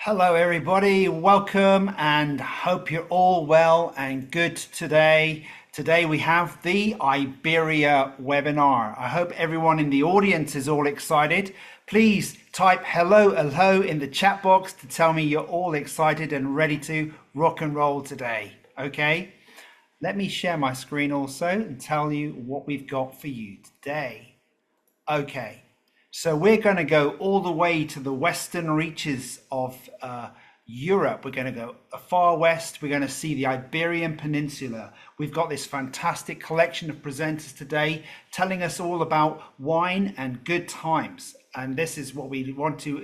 Hello, everybody. Welcome and hope you're all well and good today. Today we have the Iberia webinar. I hope everyone in the audience is all excited. Please type hello in the chat box to tell me you're all excited and ready to rock and roll today. Okay, let me share my screen also and tell you what we've got for you today. Okay. So we're going to go all the way to the western reaches of Europe. We're going to go far west. We're going to see the Iberian Peninsula. We've got this fantastic collection of presenters today telling us all about wine and good times. And this is what we want to,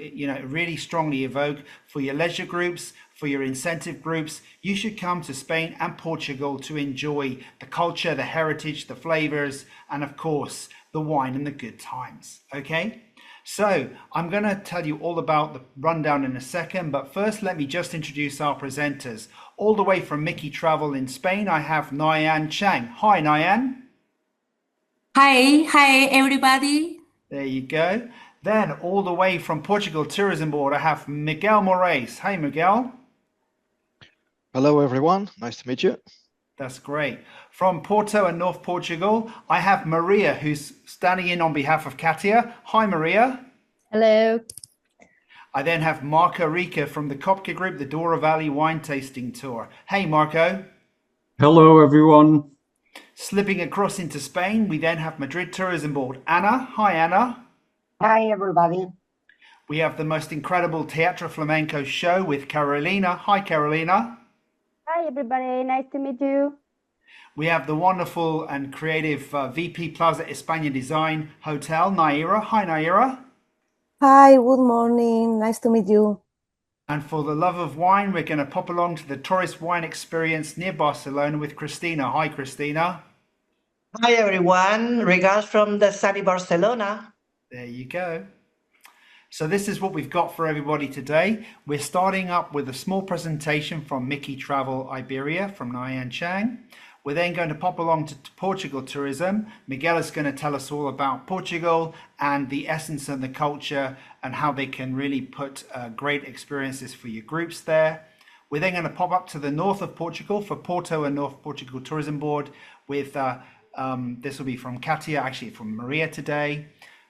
really strongly evoke for your leisure groups, for your incentive groups. You should come to Spain and Portugal to enjoy the culture, the heritage, the flavors, and of course, the wine and the good times. Okay, so I'm going to tell you all about the rundown in a second, but first let me just introduce our presenters. All the way from Miki Travel in Spain, I have Naian Chang. Hi, Naian. Hi everybody. There you go. Then all the way from Portugal Tourism Board, I have Miguel Moraes. Hey, Miguel. Hello, everyone. Nice to meet you. That's great. From Porto and North Portugal, I have Maria, who's standing in on behalf of Cátia. Hi, Maria. Hello. I then have Marco Rica from the Kopka Group, the Douro Valley Wine Tasting Tour. Hey, Marco. Hello, everyone. Slipping across into Spain, we then have Madrid Tourism Board. Anna. Hi, Anna. Hi, everybody. We have the most incredible Teatro Flamenco show with Carolina. Hi, Carolina. Hi, everybody. Nice to meet you. We have the wonderful and creative VP PLAZA ESPAñA Design Hotel, Naiara. Hi, Naiara. Hi, good morning. Nice to meet you. And for the love of wine, we're going to pop along to the Torres wine experience near Barcelona with Cristina. Hi, Cristina. Hi, everyone. Regards from the sunny Barcelona. There you go. So this is what we've got for everybody today. We're starting up with a small presentation from Miki Travel Iberia from Naian Chang. We're then going to pop along to Portugal Tourism. Miguel is going to tell us all about Portugal and the essence and the culture and how they can really put great experiences for your groups there. We're then going to pop up to the north of Portugal for Porto and North Portugal Tourism Board with, this will be from Cátia, actually from Maria today.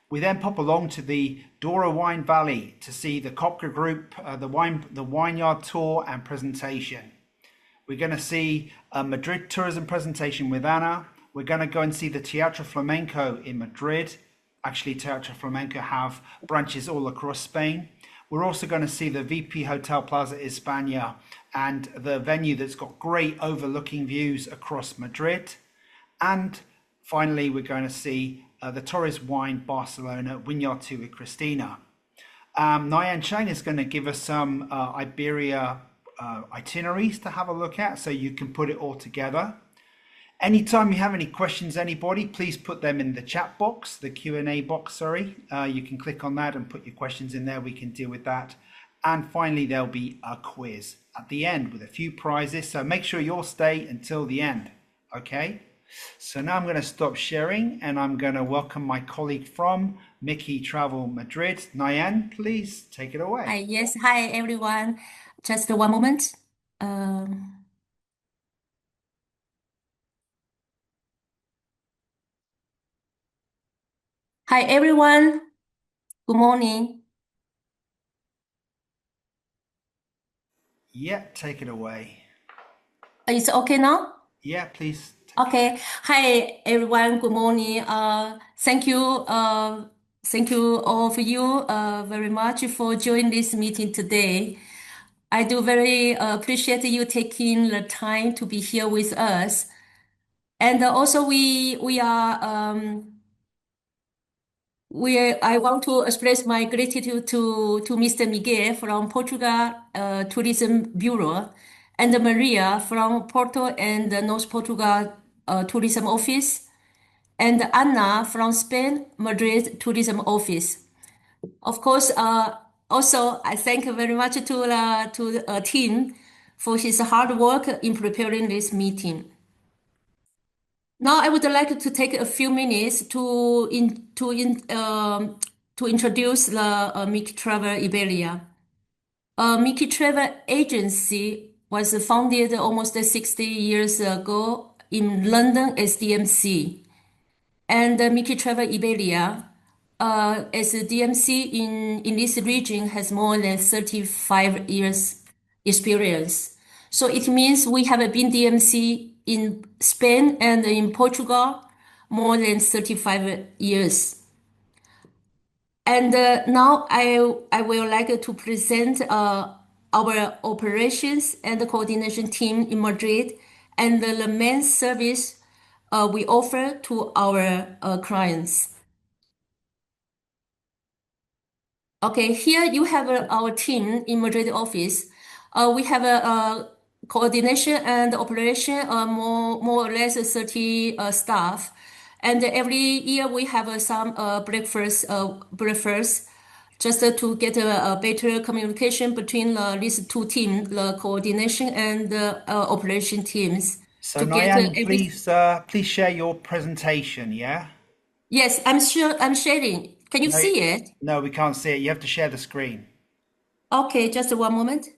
We then pop along to the Douro Wine Valley to see the Kopka Group, the Vinyard tour and presentation. We're going to see a Madrid tourism presentation with Anna. We're going to go and see the Teatro Flamenco in Madrid. Actually, Teatro Flamenco have branches all across Spain. We're also going to see the VP Hotel Plaza España and the venue that's got great overlooking views across Madrid. And finally, we're going to see the Torres Wine Barcelona Vinyard 2 with Cristina. Naian Chang is going to give us some Iberia itineraries to have a look at so you can put it all together. Anytime you have any questions, anybody, please put them in the chat box, the Q&A box, sorry. You can click on that and put your questions in there. We can deal with that. And finally, there'll be a quiz at the end with a few prizes. So make sure you'll stay until the end, okay? So now I'm going to stop sharing and I'm going to welcome my colleague from Miki Travel Madrid. Naian, please take it away. Hi everyone. Just one moment. Hi everyone. Good morning. Yeah, take it away. It's okay now? Yeah, please. Okay. Hi everyone. Good morning. Thank you. Thank you all of you very much for joining this meeting today. I do very appreciate you taking the time to be here with us. And also I want to express my gratitude to Mr. Miguel from Portugal Tourism Bureau and Maria from Porto and the North Portugal Tourism Office and Anna from Spain Madrid Tourism Office. Of course, also I thank very much to the team for his hard work in preparing this meeting. Now I would like to take a few minutes to introduce the Miki Travel Iberia. Miki Travel Agency was founded almost 60 years ago in London as DMC. And Miki Travel Iberia, as a DMC in this region, has more than 35 years experience. So it means we have been DMC in Spain and in Portugal more than 35 years. And now I will like to present our operations and the coordination team in Madrid and the main service we offer to our clients. Okay, here you have our team in Madrid office. We have a coordination and operation, more or less 30 staff. And every year we have some breakfast, just to get a better communication between these two teams, the coordination and the operation teams. So to get Naian, please share your presentation, yeah? Yes, I'm sure I'm sharing. Can you see it? No, we can't see it. You have to share the screen. Okay, just one moment.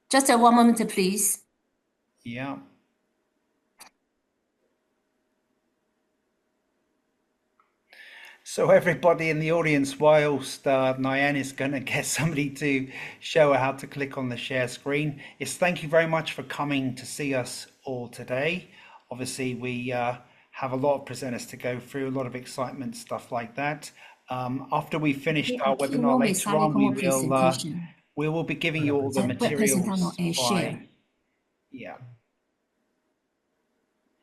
Just one moment, please. Yeah. So everybody in the audience, whilst Naian is going to get somebody to show her how to click on the share screen, is thank you very much for coming to see us all today. Obviously, we have a lot of presenters to go through, a lot of excitement, stuff like that. After we finish our webinar later on, we will be giving you all the materials by, yeah.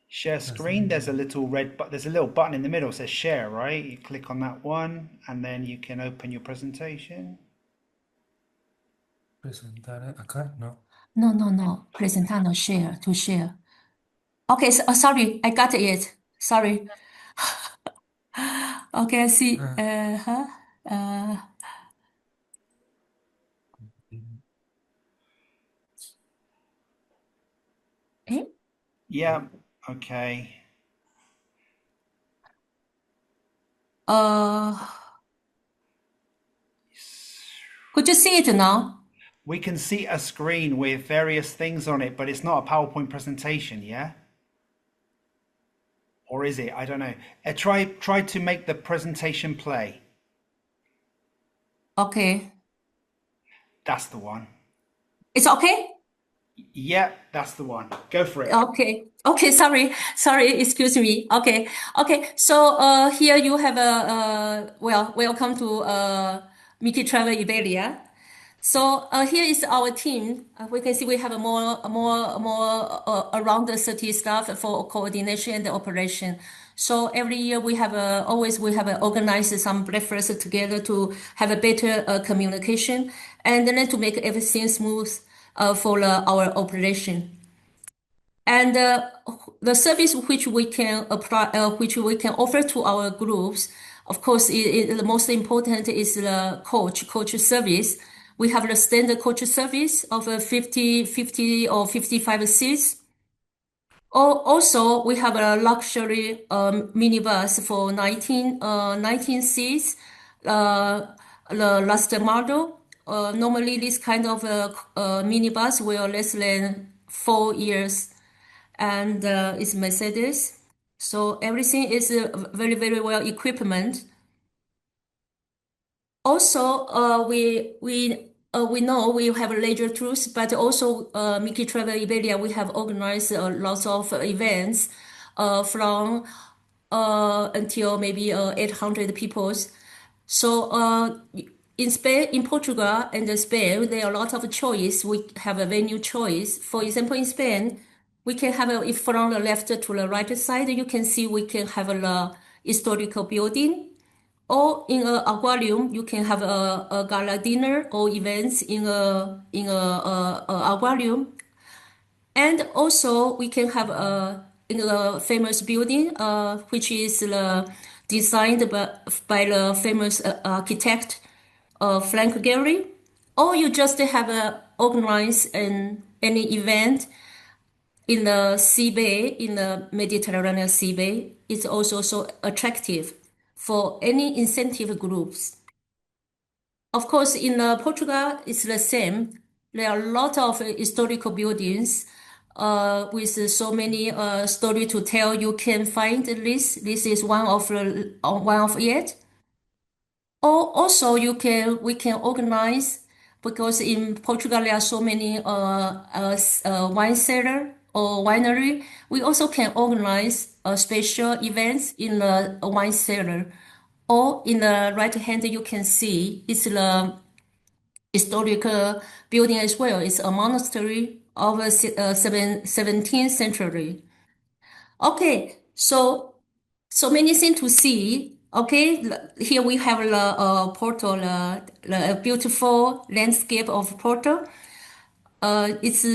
Share screen, there's a little there's a little button in the middle that says share, right? You click on that one and then you can open your presentation. Presentare acá, no. No. Presentar, no, share, to share. Okay, so, sorry, I got it. Sorry. Okay, I see. Yeah, okay. Could you see it now? We can see a screen with various things on it, but it's not a PowerPoint presentation, yeah? Or is it? I don't know. Try to make the presentation play. Okay. That's the one. It's okay? Yeah, that's the one. Go for it. Okay, sorry, excuse me. Okay. So here you have welcome to Miki Travel Iberia. So here is our team. We can see we have more around 30 staff for coordination and operation. So every year we have organized some breakfast together to have a better communication and then to make everything smooth for our operation. And the service which we can offer to our groups, of course, the most important is the coach service. We have the standard coach service of 50 or 55 seats. Also, we have a luxury minibus for 19 seats. The last model. Normally, this kind of minibus will less than 4 years, and it's Mercedes. So everything is very, very well equipment. Also, we know we have leisure tours, but also Miki Travel Iberia, we have organized lots of events from until maybe 800 people. So in Spain, in Portugal and Spain, there are a lot of choice. We have a venue choice. For example, in Spain, we can have if from the left to the right side, you can see we can have a historical building. Or in an aquarium, you can have a gala dinner or events in a aquarium. And also we can have in the famous building, which is designed by the famous architect Frank Gehry. Or you just have organize any event in the sea bay, in the Mediterranean Sea Bay. It's also so attractive for any incentive groups. Of course, in Portugal, it's the same. There are a lot of historical buildings with so many story to tell. You can find this. This is one of it. Or also we can organize, because in Portugal there are so many wine cellar or winery. We also can organize special events in the wine cellar. Or in the right hand, you can see it's the historical building as well. It's a monastery of 17th century. Okay, so many things to see. Okay, here we have the Porto, the beautiful landscape of Porto. It's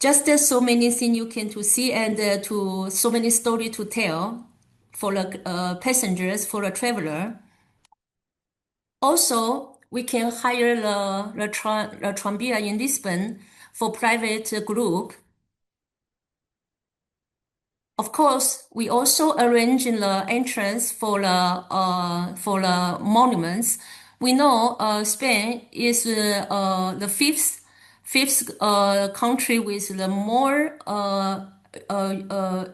just so many things you can to see, and to so many story to tell for the passengers, for the traveler. Also, we can hire the tranvia in Lisbon for private group. Of course, we also arrange the entrance for the monuments. We know Spain is the fifth country with the more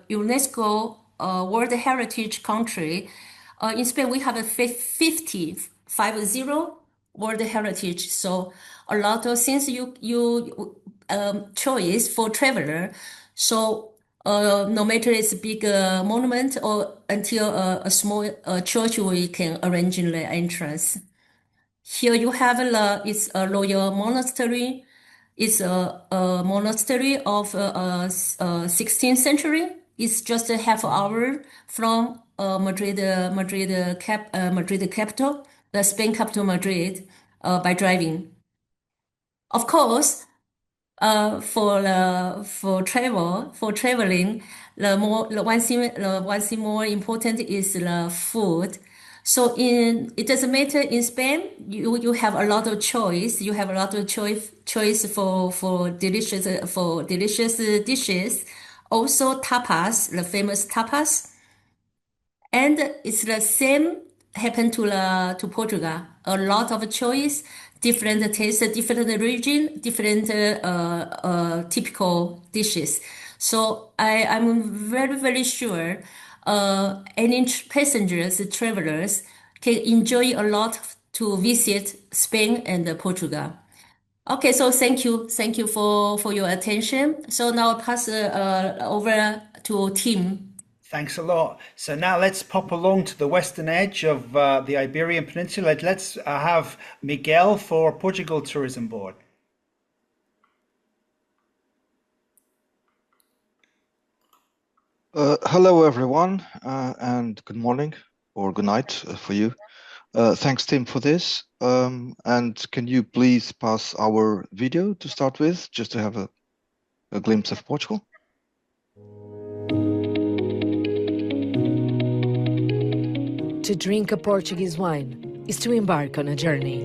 UNESCO World Heritage country. In Spain, we have a 50 World Heritage. So a lot of things you choice for traveler. So no matter it's a big monument or until a small church, we can arrange in the entrance. Here you have it's a royal monastery. It's a monastery of 16th century. It's just a half hour from Madrid capital, the Spain capital Madrid, by driving. Of course, for traveling, the one thing more important is the food. So it doesn't matter in Spain, you have a lot of choice. You have a lot of choice for delicious dishes. Also tapas, the famous tapas. And it's the same happen to Portugal. A lot of choice, different taste, different region, different typical dishes. So I'm very, very sure any passengers, travelers can enjoy a lot to visit Spain and Portugal. Okay, so thank you for your attention. So now I'll pass over to Tim. Thanks a lot. So now let's pop along to the western edge of the Iberian Peninsula. Let's have Miguel for Portugal Tourism Board. Hello, everyone, and good morning or good night for you. Thanks, Tim, for this. And can you please pass our video to start with, just to have a glimpse of Portugal? To drink a Portuguese wine is to embark on a journey.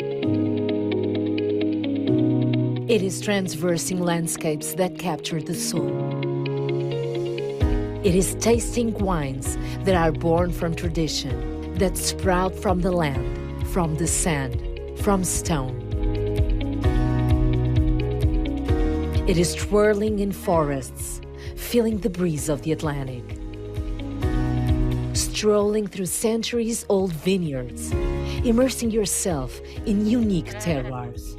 It is traversing landscapes that capture the soul. It is tasting wines that are born from tradition, that sprout from the land, from the sand, from stone. It is twirling in forests, feeling the breeze of the Atlantic. Strolling through centuries-old vineyards, immersing yourself in unique terroirs.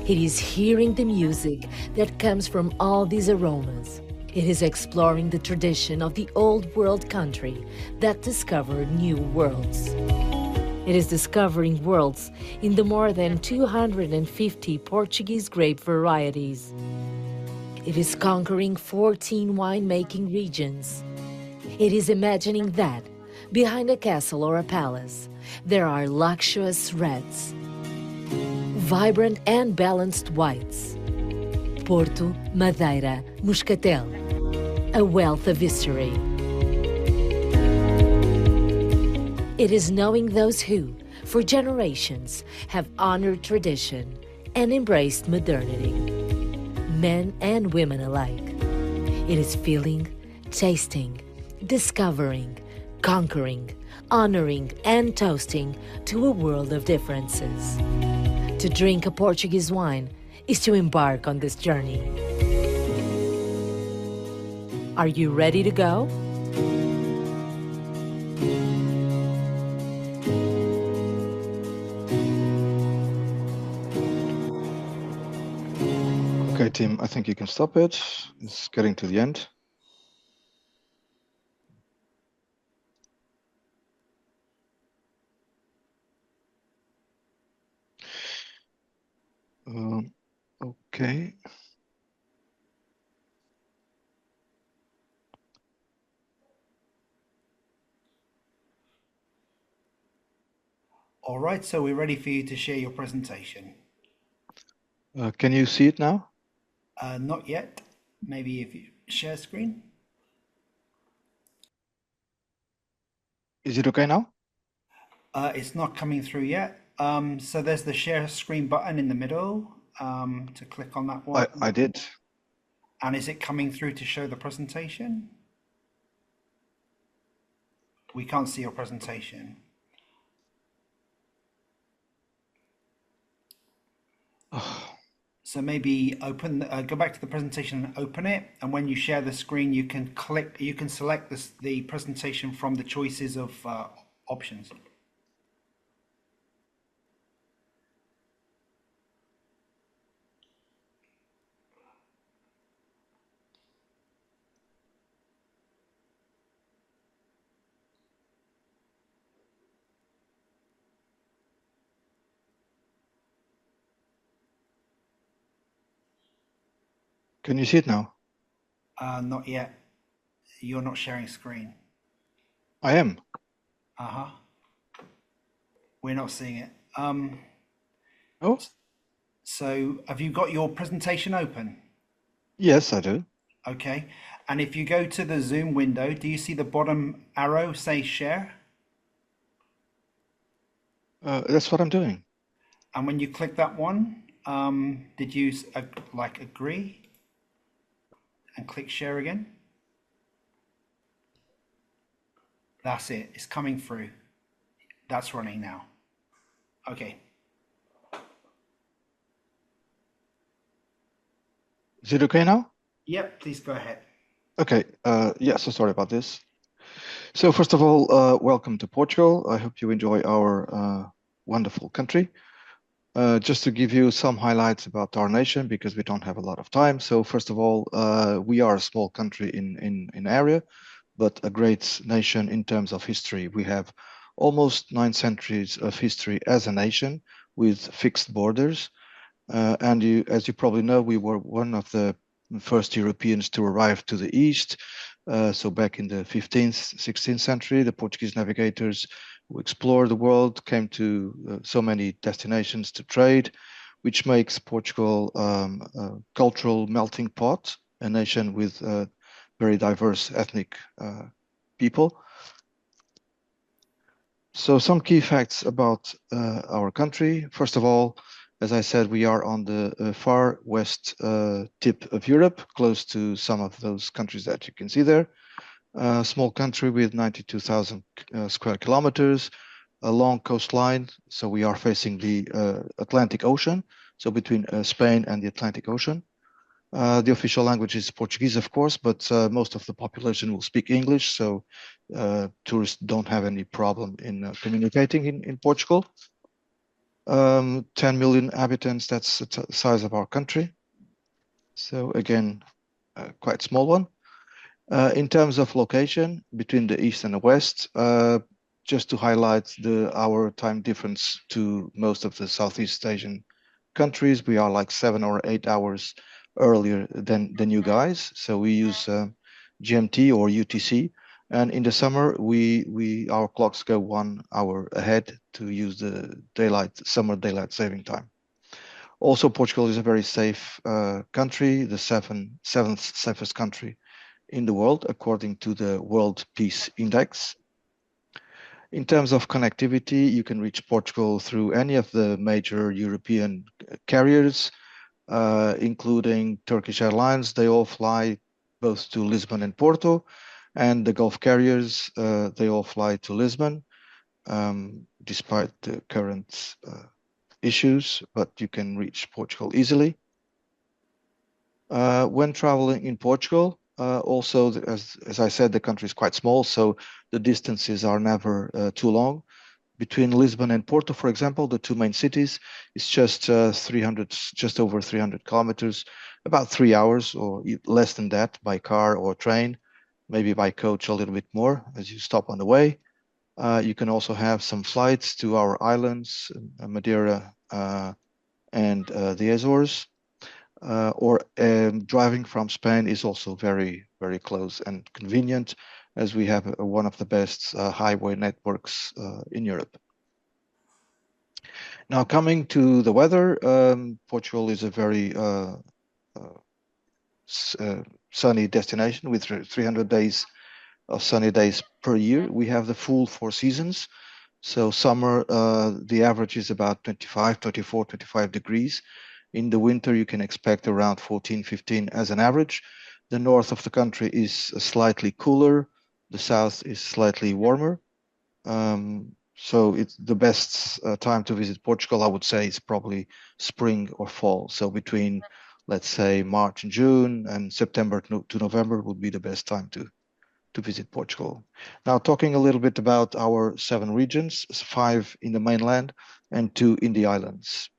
It is hearing the music that comes from all these aromas. It is exploring the tradition of the old world country that discovered new worlds. It is discovering worlds in the more than 250 Portuguese grape varieties. It is conquering 14 winemaking regions. It is imagining that, behind a castle or a palace, there are luxurious reds, vibrant and balanced whites, Porto, Madeira, Muscatel, a wealth of history. It is knowing those who, for generations, have honored tradition and embraced modernity, men and women alike. It is feeling, tasting, discovering, conquering, honoring and toasting to a world of differences. To drink a Portuguese wine is to embark on this journey. Are you ready to go? Okay, Tim, I think you can stop it. It's getting to the end. Okay. All right, so we're ready for you to share your presentation. Can you see it now? Not yet. Maybe if you share screen. Is it okay now? It's not coming through yet. So there's the share screen button in the middle to click on that one. I did. And is it coming through to show the presentation? We can't see your presentation. So maybe go back to the presentation and open it. And when you share the screen, you can select the presentation from the choices of options. Can you see it now? Not yet. You're not sharing screen. I am. Uh-huh. We're not seeing it. Oh, So have you got your presentation open? yes, I do. Okay. And if you go to the Zoom window, do you see the bottom arrow say share? That's what I'm doing. And when you click that one, did you agree and click share again? That's it. It's coming through. That's running now. Okay. Is it okay now? Yep, please go ahead. Okay. Yeah, so sorry about this. So first of all, welcome to Portugal. I hope you enjoy our wonderful country. Just to give you some highlights about our nation, because we don't have a lot of time. So first of all, we are a small country in area, but a great nation in terms of history. We have almost 9 centuries of history as a nation with fixed borders. And as you probably know, we were one of the first Europeans to arrive to the east. So back in the 15th, 16th century, the Portuguese navigators who explored the world came to so many destinations to trade, which makes Portugal a cultural melting pot, a nation with very diverse ethnic people. So some key facts about our country. First of all, as I said, we are on the far west tip of Europe, close to some of those countries that you can see there. A small country with 92,000 square kilometers, a long coastline. So we are facing the Atlantic Ocean, so between Spain and the Atlantic Ocean. The official language is Portuguese, of course, but most of the population will speak English, so tourists don't have any problem in communicating in Portugal. 10 million inhabitants, that's the size of our country. So again, quite small one. In terms of location between the east and the west, just to highlight our time difference to most of the Southeast Asian countries, we are like 7 or 8 hours earlier than you guys. So we use GMT or UTC. And in the summer, our clocks go 1 hour ahead to use the summer daylight saving time. Also, Portugal is a very safe country, the seventh safest country in the world, according to the World Peace Index. In terms of connectivity, you can reach Portugal through any of the major European carriers, including Turkish Airlines. They all fly both to Lisbon and Porto, and the Gulf carriers, they all fly to Lisbon, despite the current issues, but you can reach Portugal easily. When traveling in Portugal, also, as I said, the country is quite small, so the distances are never too long. Between Lisbon and Porto, for example, the two main cities, it's just over 300 kilometers, about 3 hours or less than that by car or train, maybe by coach a little bit more as you stop on the way. You can also have some flights to our islands, Madeira and the Azores. Driving from Spain is also very, very close and convenient, as we have one of the best highway networks in Europe. Now, coming to the weather, Portugal is a very sunny destination with 300 days of sunny days per year. We have the full 4 seasons. So summer, the average is about 25 degrees. In the winter, you can expect around 14, 15 as an average. The north of the country is slightly cooler. The south is slightly warmer. So it's the best time to visit Portugal, I would say, is probably spring or fall. So between, let's say, March and June and September to November would be the best time to visit Portugal. Now, talking a little bit about our 7 regions, 5 in the mainland and 2 in the islands,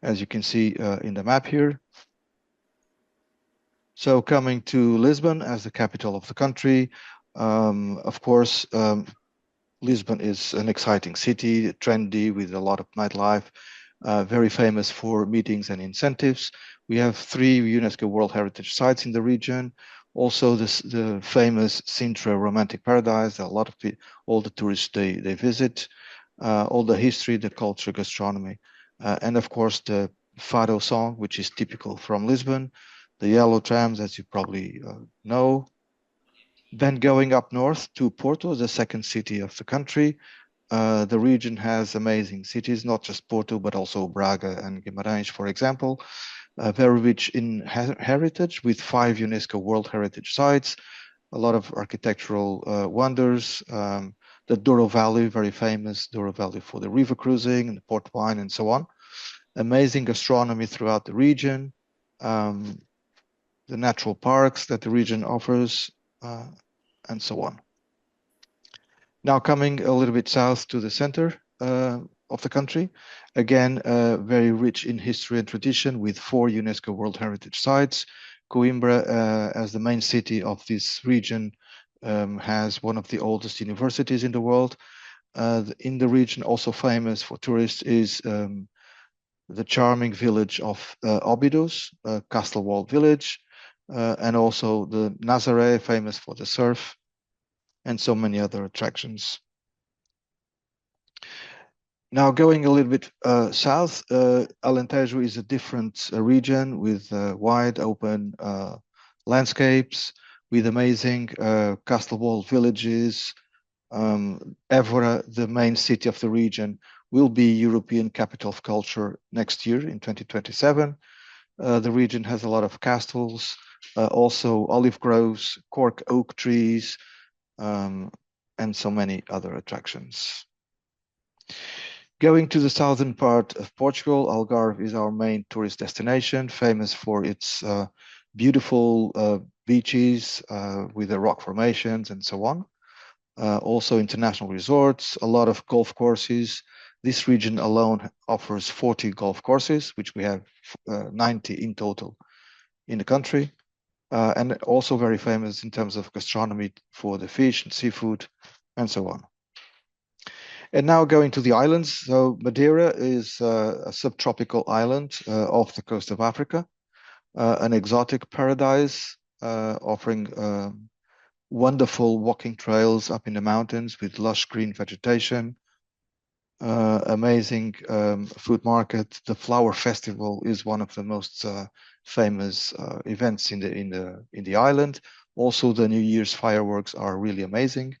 as you can see in the map here. So coming to Lisbon as the capital of the country, of course, Lisbon is an exciting city, trendy with a lot of nightlife, very famous for meetings and incentives. We have 3 UNESCO World Heritage Sites in the region. Also, the famous Sintra Romantic Paradise. A lot of all the tourists they visit. All the history, the culture, gastronomy, and of course the Fado song, which is typical from Lisbon. The yellow trams, as you probably know. Then going up north to Porto, the second city of the country. The region has amazing cities, not just Porto, but also Braga and Guimarães, for example. Very rich in heritage with 5 UNESCO World Heritage Sites, a lot of architectural wonders. The Douro Valley, very famous, Douro Valley for the river cruising and the port wine and so on. Amazing gastronomy throughout the region. The natural parks that the region offers, and so on. Now coming a little bit south to the center of the country, again, very rich in history and tradition with 4 UNESCO World Heritage Sites. Coimbra, as the main city of this region, has one of the oldest universities in the world. In the region, also famous for tourists, is the charming village of Óbidos, Castle Wall village, and also the Nazaré, famous for the surf, and so many other attractions. Now going a little bit south, Alentejo is a different region with wide open landscapes, with amazing castle wall villages. Évora, the main city of the region, will be European Capital of Culture next year in 2027. The region has a lot of castles, also olive groves, cork oak trees, and so many other attractions. Going to the southern part of Portugal, Algarve is our main tourist destination, famous for its beautiful beaches with the rock formations and so on. Also international resorts, a lot of golf courses. This region alone offers 40 golf courses, which we have 90 in total in the country. And also very famous in terms of gastronomy for the fish and seafood and so on. And now going to the islands. So Madeira is a subtropical island off the coast of Africa. an exotic paradise offering wonderful walking trails up in the mountains with lush green vegetation, amazing food market. The flower festival is one of the most famous events in the island. Also, the New Year's fireworks are really amazing.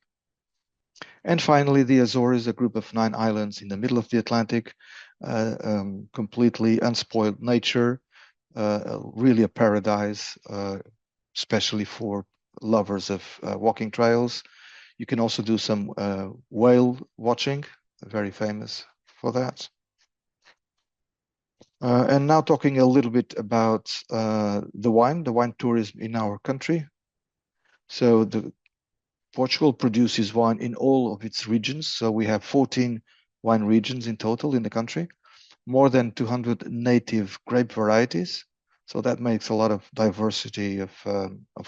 And finally, the Azores, a group of 9 islands in the middle of the Atlantic, completely unspoiled nature, really a paradise, especially for lovers of walking trails. You can also do some whale watching, very famous for that. And now talking a little bit about the wine tourism in our country. So Portugal produces wine in all of its regions. So we have 14 wine regions in total in the country, more than 200 native grape varieties. So that makes a lot of diversity of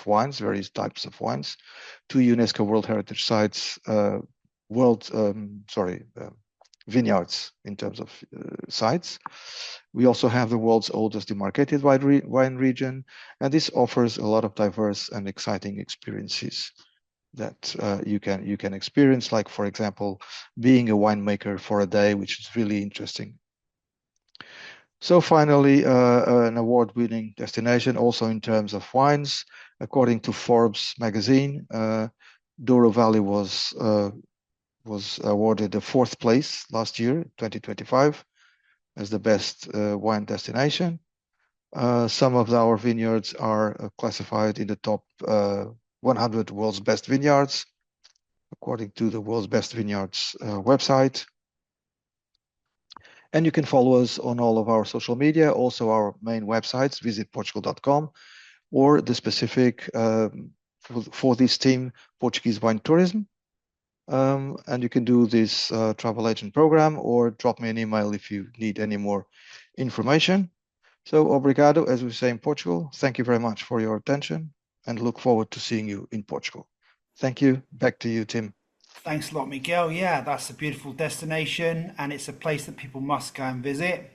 wines, various types of wines. 2 UNESCO World Heritage Sites, vineyards in terms of sites. We also have the world's oldest demarcated wine region, and this offers a lot of diverse and exciting experiences that you can experience, like, for example, being a winemaker for a day, which is really interesting. So finally, an award-winning destination also in terms of wines. According to Forbes magazine, Douro Valley was awarded the 4th place last year, 2025, as the best wine destination. Some of our vineyards are classified in the top 100 world's best vineyards, according to the World's Best Vineyards website. And you can follow us on all of our social media, also our main websites, visitportugal.com, or the specific for this team, Portuguese Wine Tourism. And you can do this travel agent program or drop me an email if you need any more information. So, obrigado, as we say in Portugal. Thank you very much for your attention and look forward to seeing you in Portugal. Thank you. Back to you, Tim. Thanks a lot, Miguel. Yeah, that's a beautiful destination and it's a place that people must go and visit.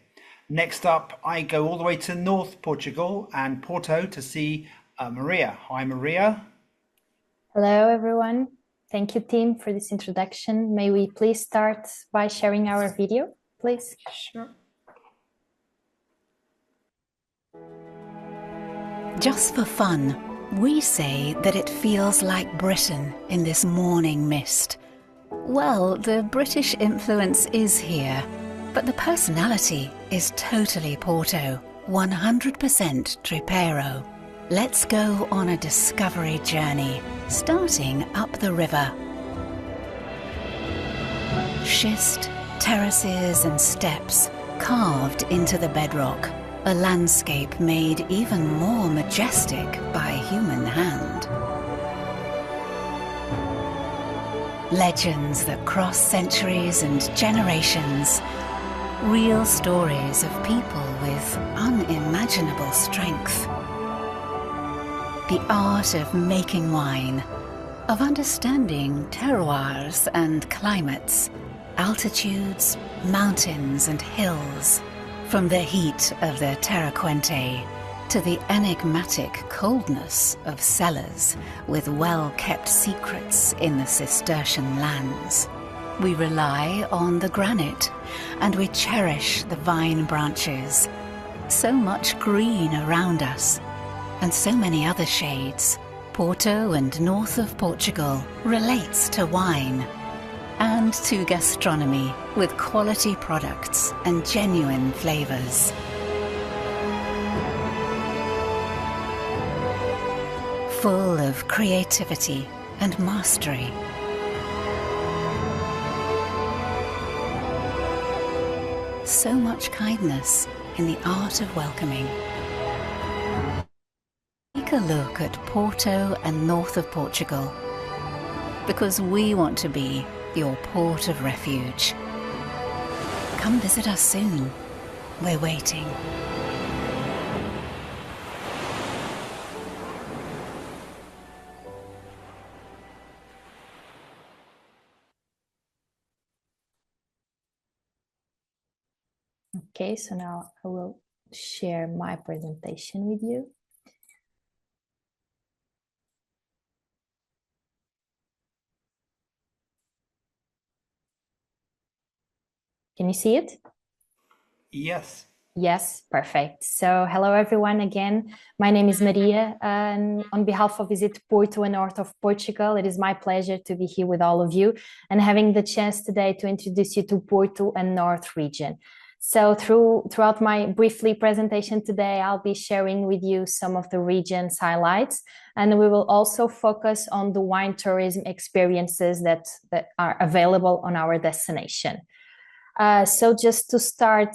Next up, I go all the way to North Portugal and Porto to see Maria. Hi, Maria. Hello, everyone. Thank you, Tim, for this introduction. May we please start by sharing our video, please? Sure. Just for fun, we say that it feels like Britain in this morning mist. Well, the British influence is here, but the personality is totally Porto, 100% Tripero. Let's go on a discovery journey, starting up the river. Schist, terraces and steps carved into the bedrock, a landscape made even more majestic by human hand. Legends that cross centuries and generations, real stories of people with unimaginable strength. The art of making wine, of understanding terroirs and climates, altitudes, mountains and hills, from the heat of the Terra Quente to the enigmatic coldness of cellars with well-kept secrets in the Cistercian lands. We rely on the granite and we cherish the vine branches. So much green around us and so many other shades. Porto and north of Portugal relates to wine and to gastronomy with quality products and genuine flavors. Full of creativity and mastery. So much kindness in the art of welcoming. Take a look at Porto and north of Portugal, because we want to be your port of refuge. Come visit us soon. We're waiting. Okay, so now I will share my presentation with you. Can you see it? Yes. Yes, perfect. So hello everyone again. My name is Maria, and on behalf of Visit Porto and North of Portugal, it is my pleasure to be here with all of you and having the chance today to introduce you to Porto and North region. So throughout my briefly presentation today, I'll be sharing with you some of the region's highlights, and we will also focus on the wine tourism experiences that are available on our destination. So just to start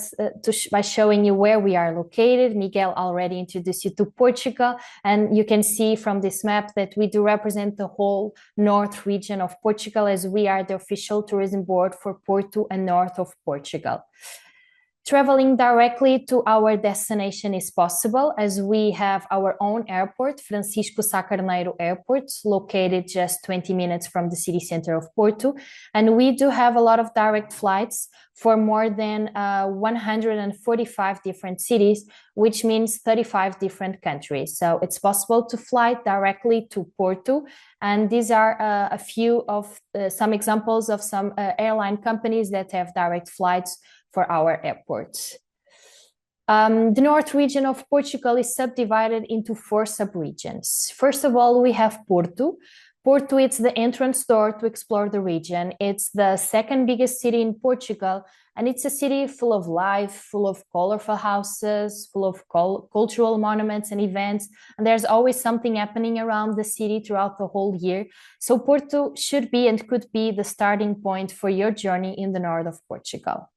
by showing you where we are located, Miguel already introduced you to Portugal, and you can see from this map that we do represent the whole north region of Portugal, as we are the official tourism board for Porto and north of Portugal. Traveling directly to our destination is possible, as we have our own airport, Francisco Sá Carneiro Airport, located just 20 minutes from the city center of Porto. And we do have a lot of direct flights for more than 145 different cities, which means 35 different countries. So it's possible to fly directly to Porto. And these are a few of some examples of some airline companies that have direct flights for our airports. The north region of Portugal is subdivided into 4 sub-regions. First of all, we have Porto. Porto, it's the entrance door to explore the region. It's the second biggest city in Portugal, and it's a city full of life, full of colorful houses, full of cultural monuments and events, and there's always something happening around the city throughout the whole year. So Porto should be and could be the starting point for your journey in the north of Portugal.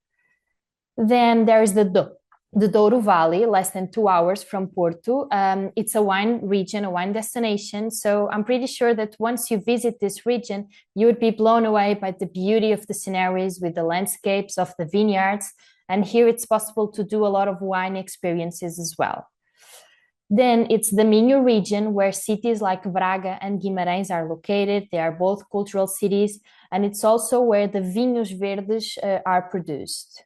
Then there's the Douro Valley, less than 2 hours from Porto. It's a wine region, a wine destination. So I'm pretty sure that once you visit this region, you would be blown away by the beauty of the scenarios with the landscapes of the vineyards. And here it's possible to do a lot of wine experiences as well. Then it's the Minho region, where cities like Braga and Guimarães are located. They are both cultural cities. And it's also where the vinhos verdes are produced.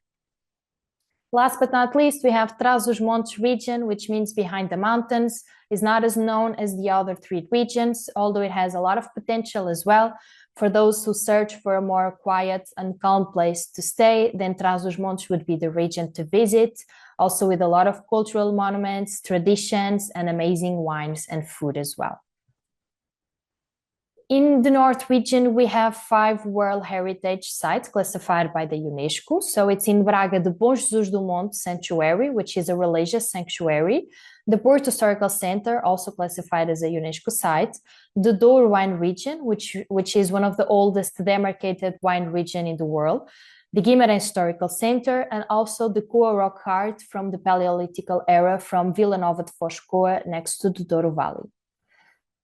Last but not least, we have Trás-os-Montes region, which means behind the mountains. Is not as known as the other 3 regions, although it has a lot of potential as well. For those who search for a more quiet and calm place to stay, then Trás-os-Montes would be the region to visit, also with a lot of cultural monuments, traditions, and amazing wines and food as well. In the North region, we have 5 World Heritage Sites classified by the UNESCO. So it's in Braga, the Bom Jesus do Monte Sanctuary, which is a religious sanctuary. The Porto Historical Center, also classified as a UNESCO site. The Douro Wine Region, which is one of the oldest demarcated wine region in the world. The Guimarães Historical Center, and also the Coa Rock Art from the Paleolithical era from Vila Nova de Foscoa next to the Douro Valley.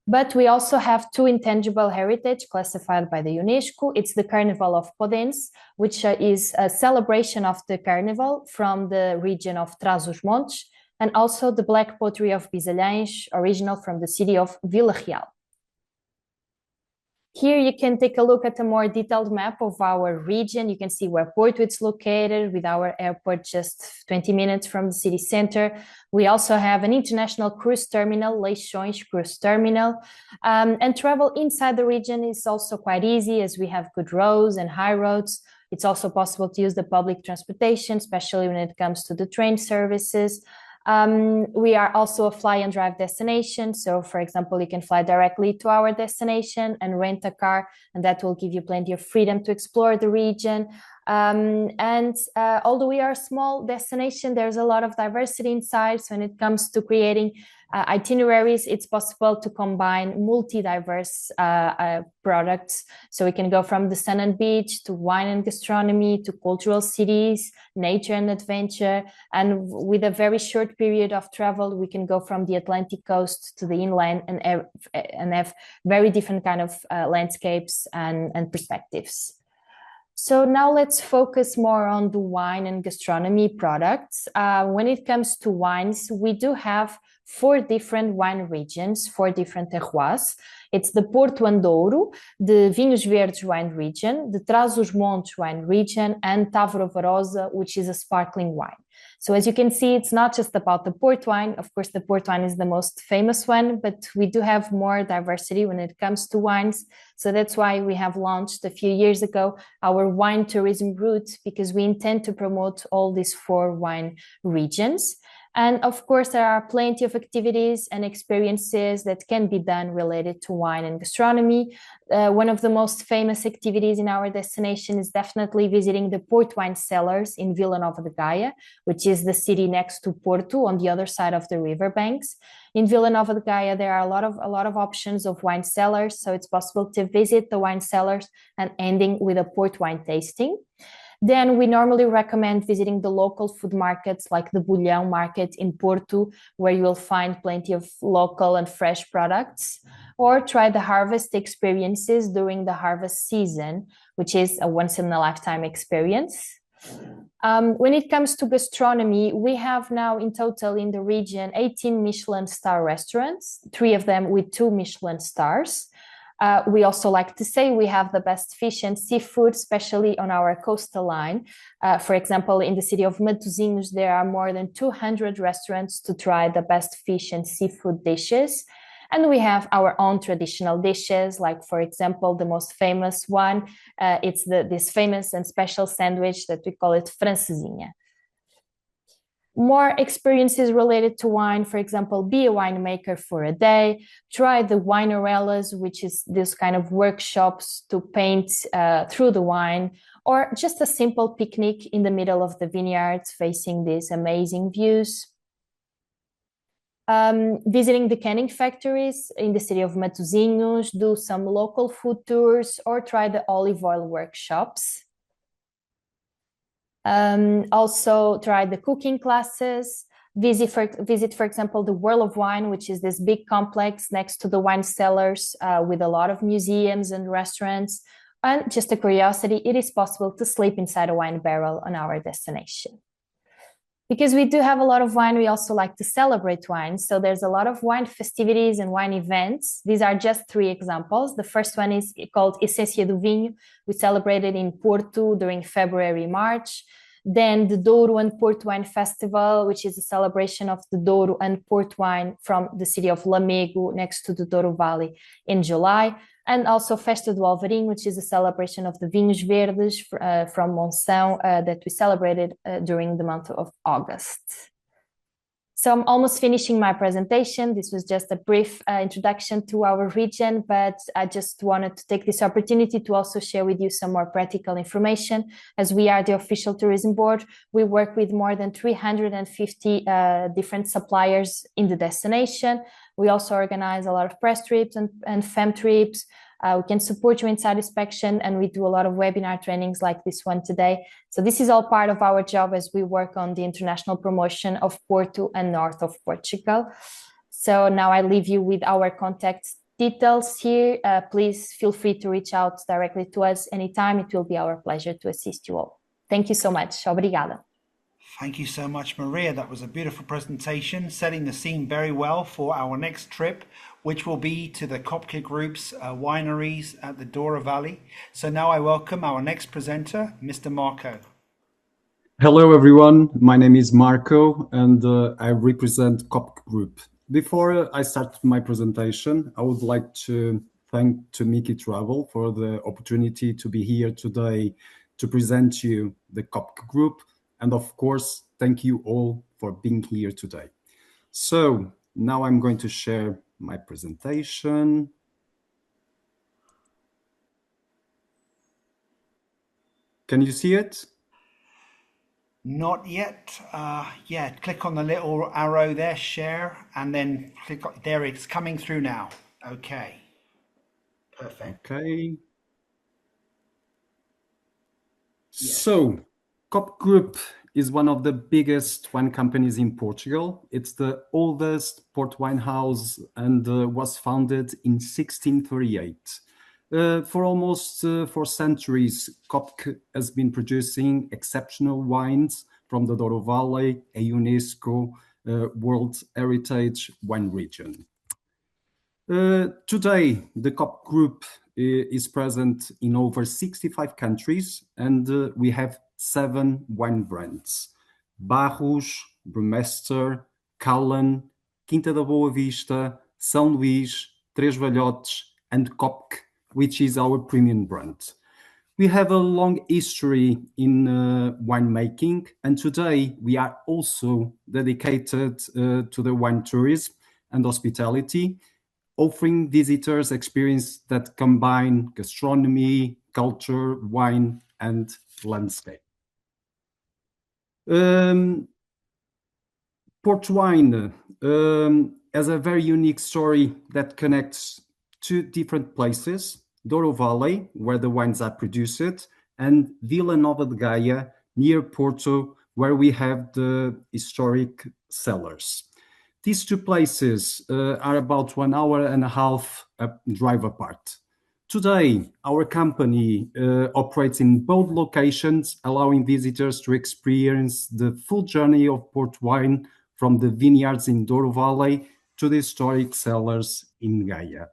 But we also have 2 intangible heritage classified by the UNESCO. It's the Carnival of Podense, which is a celebration of the carnival from the region of Trás-os-Montes, and also the Black Pottery of Bisalhães, original from the city of Vila Real. Here you can take a look at a more detailed map of our region. You can see where Porto is located, with our airport just 20 minutes from the city center. We also have an international cruise terminal, Leixões Cruise Terminal. And travel inside the region is also quite easy, as we have good roads and high roads. It's also possible to use the public transportation, especially when it comes to the train services. We are also a fly and drive destination. So for example, you can fly directly to our destination and rent a car, and that will give you plenty of freedom to explore the region. Although we are a small destination, there's a lot of diversity inside. So when it comes to creating itineraries, it's possible to combine multi-diverse products. So we can go from the sun and beach to wine and gastronomy to cultural cities, nature and adventure. And with a very short period of travel, we can go from the Atlantic coast to the inland and have very different kind of landscapes and perspectives. So now let's focus more on the wine and gastronomy products. When it comes to wines, we do have 4 different wine regions, 4 different terroirs. It's the Porto and Douro, the Vinhos Verdes wine region, the Trás-os-Montes wine region, and Tavro-Varosa, which is a sparkling wine. So as you can see, it's not just about the port wine. Of course, the port wine is the most famous one, but we do have more diversity when it comes to wines. So that's why we have launched a few years ago our wine tourism route, because we intend to promote all these 4 wine regions. And of course, there are plenty of activities and experiences that can be done related to wine and gastronomy. One of the most famous activities in our destination is definitely visiting the port wine cellars in Vila Nova de Gaia, which is the city next to Porto on the other side of the river banks. In Vila Nova de Gaia, there are a lot of options of wine cellars, so it's possible to visit the wine cellars and ending with a port wine tasting. Then we normally recommend visiting the local food markets like the Bulhão market in Porto, where you will find plenty of local and fresh products, or try the harvest experiences during the harvest season, which is a once-in-a-lifetime experience. When it comes to gastronomy, we have now in total in the region 18 Michelin star restaurants, 3 of them with 2 Michelin stars. We also like to say we have the best fish and seafood, especially on our coastal line. For example, in the city of Matosinhos, there are more than 200 restaurants to try the best fish and seafood dishes. And we have our own traditional dishes, like, for example, the most famous one, it's this famous and special sandwich that we call it francesinha. More experiences related to wine, for example, be a winemaker for a day, try the winerellas, which is this kind of workshops to paint through the wine, or just a simple picnic in the middle of the vineyards facing these amazing views. Visiting the canning factories in the city of Matosinhos, do some local food tours, or try the olive oil workshops. Also try the cooking classes, visit, for example, the World of Wine, which is this big complex next to the wine cellars with a lot of museums and restaurants. And just a curiosity, it is possible to sleep inside a wine barrel on our destination. Because we do have a lot of wine, we also like to celebrate wine. So there's a lot of wine festivities and wine events. These are just 3 examples. The first one is called Essência do Vinho. We celebrated in Porto during February, March. Then the Douro and Porto Wine Festival, which is a celebration of the Douro and Porto wine from the city of Lamego next to the Douro Valley in July. And also Festa do Alvarinho, which is a celebration of the Vinhos Verdes from Monção that we celebrated during the month of August. So I'm almost finishing my presentation. This was just a brief introduction to our region, but I just wanted to take this opportunity to also share with you some more practical information. As we are the official tourism board, we work with more than 350 different suppliers in the destination. We also organize a lot of press trips and fem trips. We can support you inside inspection, and we do a lot of webinar trainings like this one today. So this is all part of our job as we work on the international promotion of Porto and north of Portugal. So now I leave you with our contact details here. Please feel free to reach out directly to us anytime. It will be our pleasure to assist you all. Thank you so much. Obrigada. Thank you so much, Maria. That was a beautiful presentation, setting the scene very well for our next trip, which will be to the Kopke Group's wineries at the Douro Valley. So now I welcome our next presenter, Mr. Marco. Hello, everyone. My name is Marco, and I represent Kopke Group. Before I start my presentation, I would like to thank Miki Travel for the opportunity to be here today to present you the Kopke Group. And of course, thank you all for being here today. So now I'm going to share my presentation. Can you see it? Not yet. Yeah, click on the little arrow there, share, and then click on, there it's coming through now. Okay. Perfect. Okay. Yes. So, Kopke Group is one of the biggest wine companies in Portugal. It's the oldest port wine house and was founded in 1638. For almost 4 centuries, Kopke has been producing exceptional wines from the Douro Valley, a UNESCO World Heritage Wine Region. Today, the COP group is present in over 65 countries, and we have 7 wine brands: Barros, Brumester, Callan, Quinta da Boa Vista, São Luís, Três Valhotes, and COP, which is our premium brand. We have a long history in winemaking, and today we are also dedicated to the wine tourism and hospitality, offering visitors experience that combine gastronomy, culture, wine, and landscape. Port wine has a very unique story that connects 2 different places: Douro Valley, where the wines are produced, and Vila Nova de Gaia, near Porto, where we have the historic cellars. These 2 places are about 1.5 hours drive apart. Today, our company operates in both locations, allowing visitors to experience the full journey of port wine from the vineyards in Douro Valley to the historic cellars in Gaia.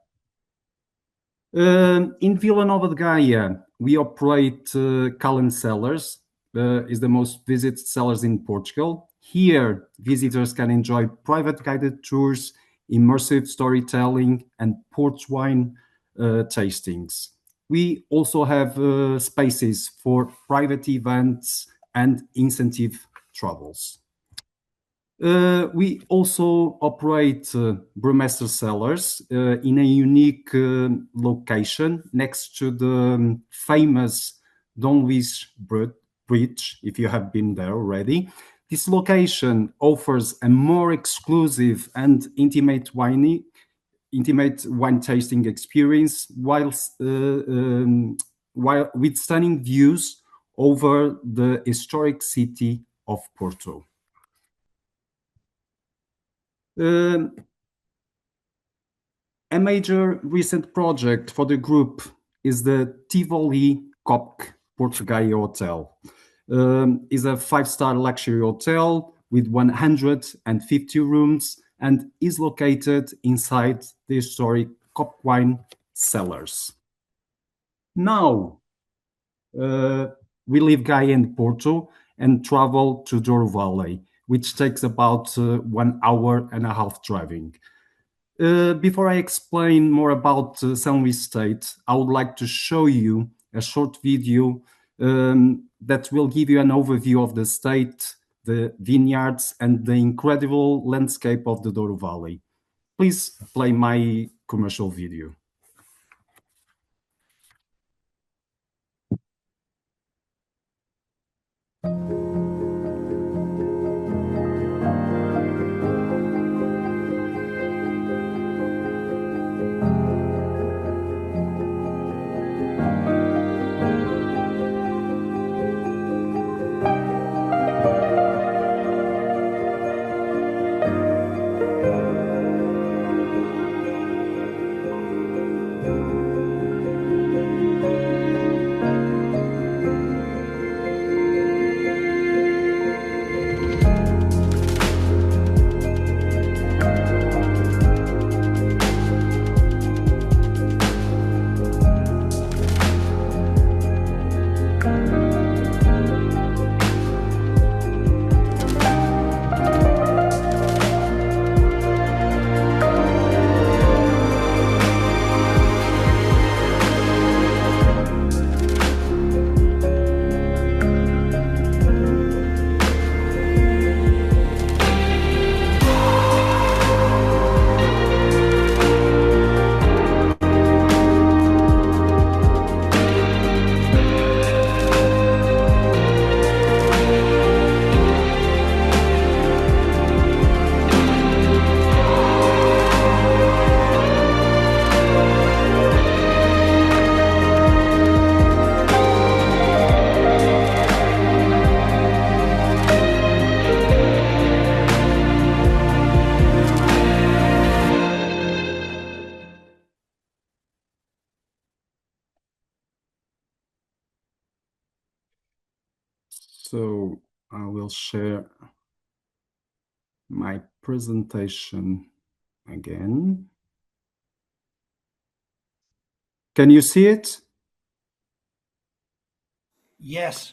In Vila Nova de Gaia, we operate Callan Cellars, is the most visited cellars in Portugal. Here, visitors can enjoy private guided tours, immersive storytelling, and port wine tastings. We also have spaces for private events and incentive travels. We also operate Brumester Cellars in a unique location next to the famous Dom Luís Bridge, if you have been there already. This location offers a more exclusive and intimate wine tasting experience, while with stunning views over the historic city of Porto. A major recent project for the group is the Tivoli COP Porto Gaia Hotel. Is a 5-star luxury hotel with 150 rooms and is located inside the historic COP wine cellars. Now, we leave Gaia and Porto and travel to Douro Valley, which takes about 1.5 hours driving. Before I explain more about São Luís State, I would like to show you a short video that will give you an overview of the state, the vineyards, and the incredible landscape of the Douro Valley. Please play my commercial video. So I will share my presentation again. Can you see it? Yes.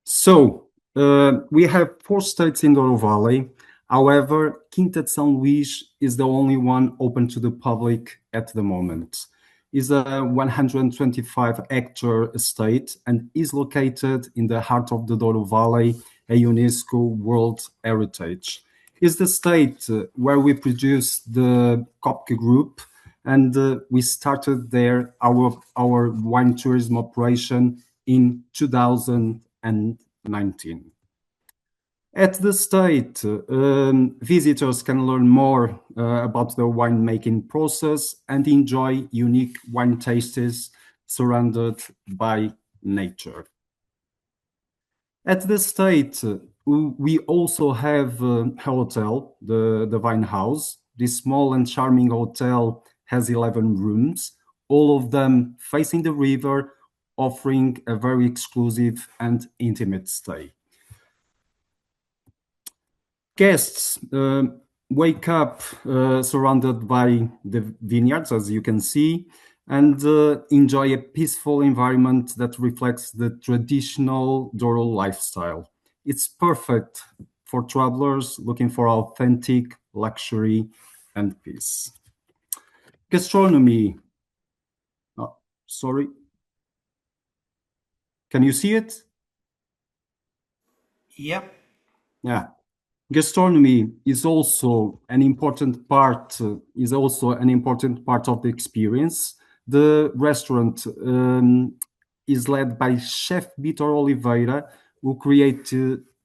So, we have 4 states in Douro Valley. However, Quinta de São Luís is the only one open to the public at the moment. It's a 125-hectare estate and is located in the heart of the Douro Valley, a UNESCO World Heritage. It's the state where we produce the Kopke Group, and we started there our wine tourism operation in 2019. At the state, visitors can learn more about the winemaking process and enjoy unique wine tastes surrounded by nature. At the state, we also have a hotel, the Vine House. This small and charming hotel has 11 rooms, all of them facing the river, offering a very exclusive and intimate stay. Guests wake up surrounded by the vineyards, as you can see, and enjoy a peaceful environment that reflects the traditional Douro lifestyle. It's perfect for travelers looking for authentic luxury and peace. Gastronomy. Oh, sorry. Can you see it? Yep. Yeah. Gastronomy is also an important part. Is also an important part of the experience. The restaurant is led by Chef Vitor Oliveira, who create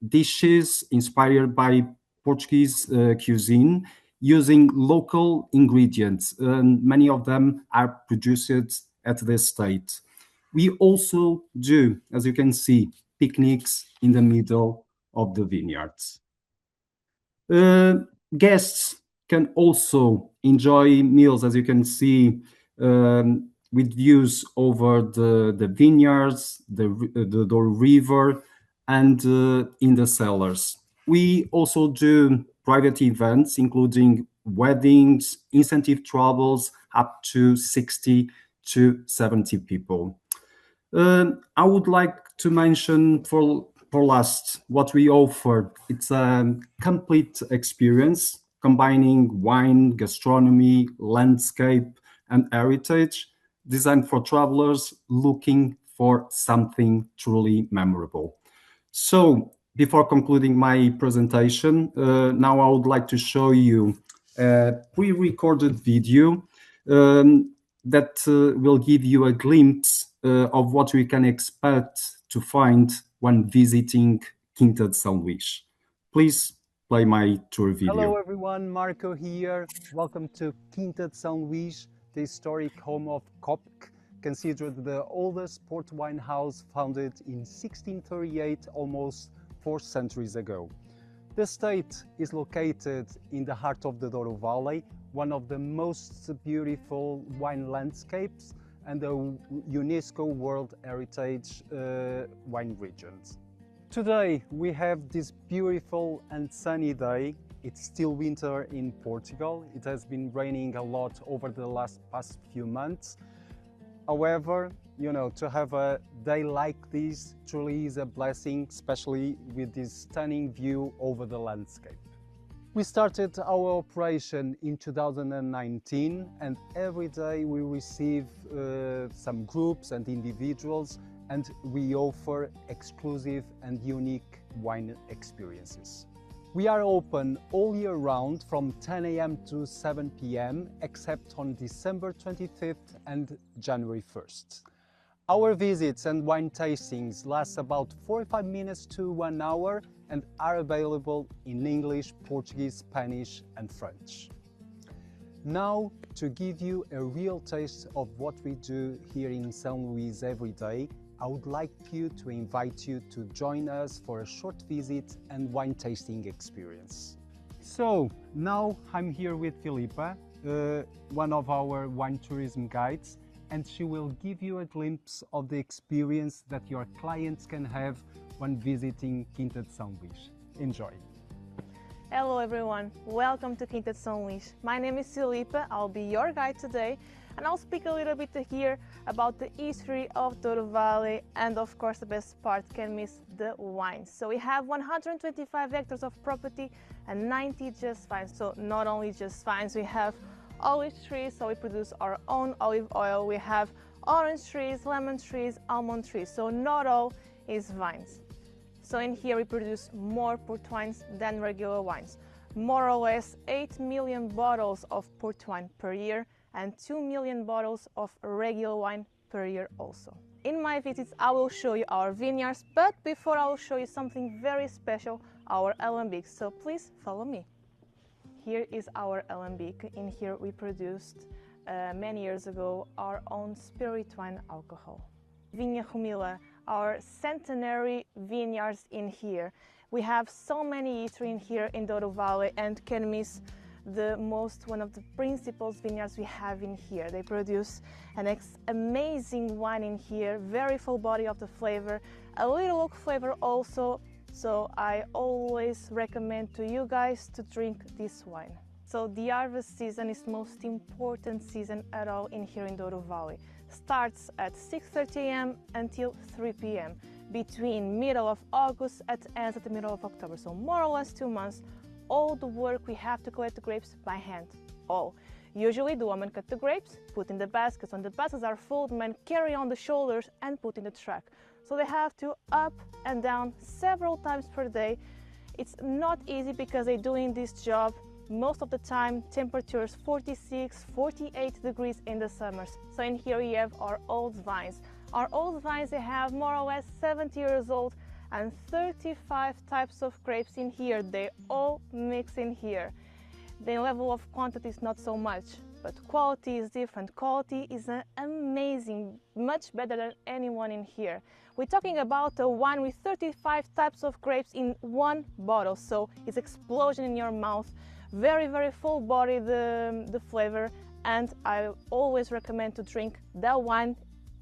dishes inspired by Portuguese cuisine using local ingredients. Many of them are produced at the estate. We also do, as you can see, picnics in the middle of the vineyards. Guests can also enjoy meals, as you can see, with views over the vineyards, the Douro River, and in the cellars. We also do private events, including weddings, incentive travels, up to 60 to 70 people. I would like to mention for last what we offer. It's a complete experience combining wine, gastronomy, landscape, and heritage, designed for travelers looking for something truly memorable. So, before concluding my presentation, now I would like to show you a pre-recorded video that will give you a glimpse of what we can expect to find when visiting Quinta de São Luís. Please play my tour video. Hello everyone, Marco here. Welcome to Quinta de São Luís, the historic home of Kopke, considered the oldest port wine house founded in 1638, almost 4 centuries ago. The estate is located in the heart of the Douro Valley, one of the most beautiful wine landscapes and the UNESCO World Heritage wine regions. Today we have this beautiful and sunny day. It's still winter in Portugal. It has been raining a lot over the past few months. However, you know, to have a day like this truly is a blessing, especially with this stunning view over the landscape. We started our operation in 2019, and every day we receive some groups and individuals, and we offer exclusive and unique wine experiences. We are open all year round from 10 a.m. to 7 p.m. except on December 25th and January 1st. Our visits and wine tastings last about 45 minutes to 1 hour and are available in English, Portuguese, Spanish and French. Now, to give you a real taste of what we do here in São Luís every day, I would like to invite you to join us for a short visit and wine tasting experience. So, now I'm here with Filipa, one of our wine tourism guides, and she will give you a glimpse of the experience that your clients can have when visiting Quinta de São Luís. Enjoy! Hello everyone, welcome to Quinta de São Luís. My name is Filipa, I'll be your guide today and I'll speak a little bit here about the history of Douro Valley and of course the best part, can't miss the wines. So we have 125 hectares of property and 90 just vines. So not only just vines, we have olive trees, so we produce our own olive oil. We have orange trees, lemon trees, almond trees, so not all is vines. So in here we produce more port wines than regular wines. More or less 8 million bottles of port wine per year and 2 million bottles of regular wine per year also. In my visits I will show you our vineyards, but before I will show you something very special, our alembic. So please follow me. Here is our alembic. In here we produced many years ago our own spirit wine alcohol. Vinha Humila, our centenary vineyards in here. We have so many eateries in here in Douro Valley and can miss one of the principal vineyards we have in here. They produce an amazing wine in here, very full body of the flavor, a little oak flavor also, so I always recommend to you guys to drink this wine. So the harvest season is the most important season at all in here in Douro Valley. Starts at 6:30 a.m. until 3 p.m. between middle of August and ends at the middle of October. So more or less 2 months, all the work we have to collect the grapes by hand, all. Usually the women cut the grapes, put in the baskets. When the baskets are full, the men carry on the shoulders and put in the truck. So they have to up and down several times per day. It's not easy because they're doing this job most of the time, temperatures 46, 48 degrees in the summers. So in here we have our old vines. Our old vines, they have more or less 70 years old and 35 types of grapes in here. They all mix in here. The level of quantity is not so much, but quality is different. Quality is amazing, much better than anyone in here. We're talking about a wine with 35 types of grapes in one bottle, so it's explosion in your mouth. Very, very full body, the flavor, and I always recommend to drink that wine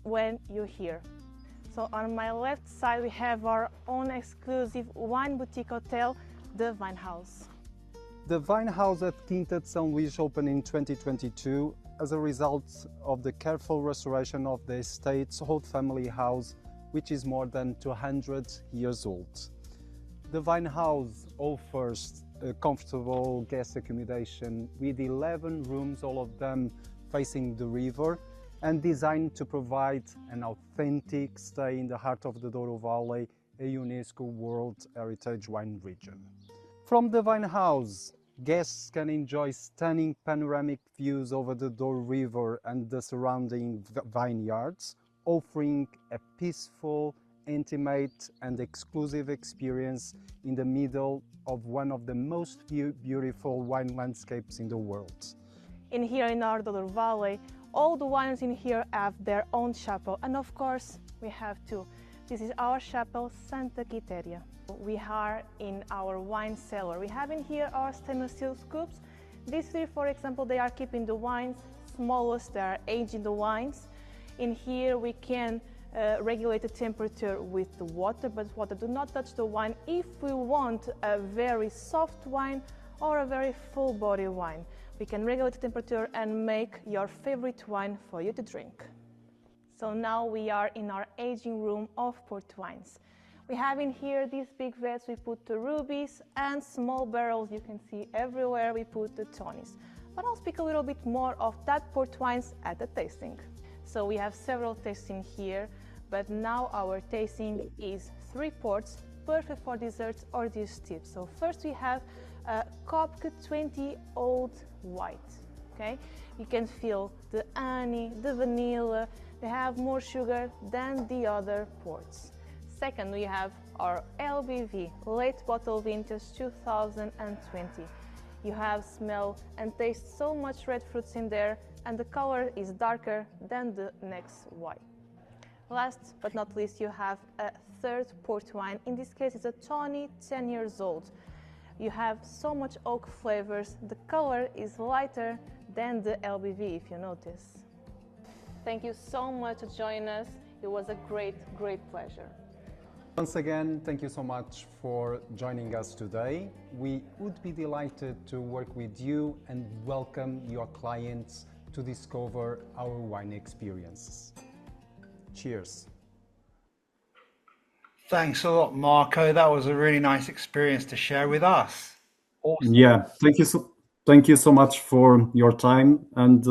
when you're here. So on my left side we have our own exclusive wine boutique hotel, the Vine House. The Vine House at Quinta de São Luís opened in 2022 as a result of the careful restoration of the estate's old family house, which is more than 200 years old. The Vine House offers a comfortable guest accommodation with 11 rooms, all of them facing the river, and designed to provide an authentic stay in the heart of the Douro Valley, a UNESCO World Heritage Wine region. From the Vine House, guests can enjoy stunning panoramic views over the Douro River and the surrounding vineyards, offering a peaceful, intimate and exclusive experience in the middle of one of the most beautiful wine landscapes in the world. In here in our Douro Valley, all the wines in here have their own chapel, and of course we have two. This is our chapel, Santa Quitéria. We are in our wine cellar. We have in here our stainless steel scoops. These three, for example, they are keeping the wines smallest, they are aging the wines. In here we can regulate the temperature with the water, but water do not touch the wine if we want a very soft wine or a very full body wine. We can regulate the temperature and make your favorite wine for you to drink. So now we are in our aging room of port wines. We have in here these big vats, we put the rubies, and small barrels you can see everywhere we put the tonies. But I'll speak a little bit more of that port wines at the tasting. So we have several tasting here, but now our tasting is 3 ports, perfect for desserts or dish tips. So first we have a Kopke 20 Old White. Okay, you can feel the honey, the vanilla. They have more sugar than the other ports. Second, we have our LBV, Late Bottle Vintage 2020. You have smell and taste so much red fruits in there, and the color is darker than the next wine. Last but not least, you have a third port wine. In this case, it's a tawny, 10 years old. You have so much oak flavors. The color is lighter than the LBV, if you notice. Thank you so much for joining us. It was a great, great pleasure. Once again, thank you so much for joining us today. We would be delighted to work with you and welcome your clients to discover our wine experiences. Cheers. Thanks a lot, Marco. That was a really nice experience to share with us. Awesome. Yeah, thank you so much for your time, and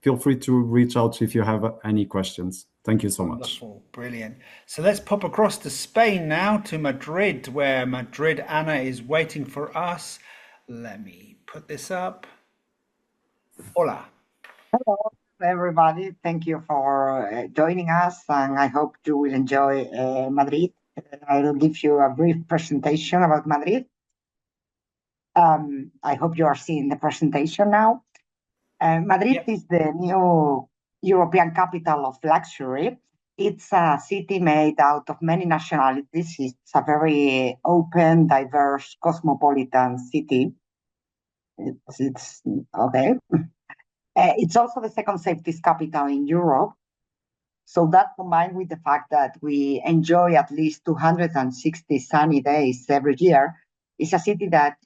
feel free to reach out if you have any questions. Thank you so much. Wonderful, brilliant. So let's pop across to Spain now, to Madrid, where Madrid Anna is waiting for us. Let me put this up. Hola. Hello, everybody. Thank you for joining us, and I hope you will enjoy Madrid. I'll give you a brief presentation about Madrid. I hope you are seeing the presentation now. Madrid is the new European capital of luxury. It's a city made out of many nationalities. It's a very open, diverse, cosmopolitan city. It's okay. It's also the second safest capital in Europe. So that combined with the fact that we enjoy at least 260 sunny days every year, is a city that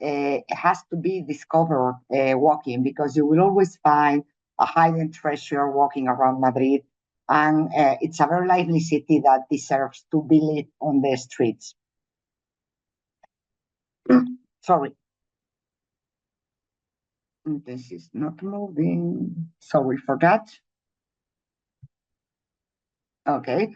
has to be discovered walking, because you will always find a hidden treasure walking around Madrid. And it's a very lively city that deserves to be lit on the streets. Sorry. This is not moving. Sorry for that. Okay.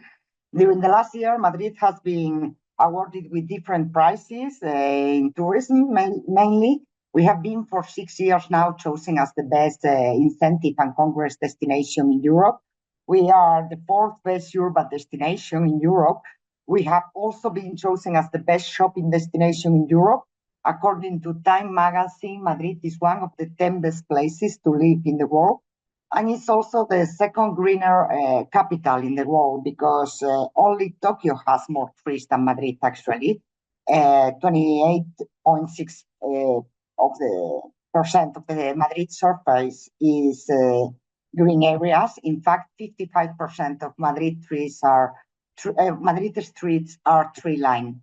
During the last year, Madrid has been awarded with different prizes in tourism, mainly. We have been for 6 years now chosen as the best incentive and congress destination in Europe. We are the 4th best urban destination in Europe. We have also been chosen as the best shopping destination in Europe. According to Time magazine, Madrid is one of the 10 best places to live in the world. And it's also the second greener capital in the world, because only Tokyo has more trees than Madrid, actually. 28.6% of the Madrid surface is green areas. In fact, 55% of Madrid Madrid streets are tree-lined.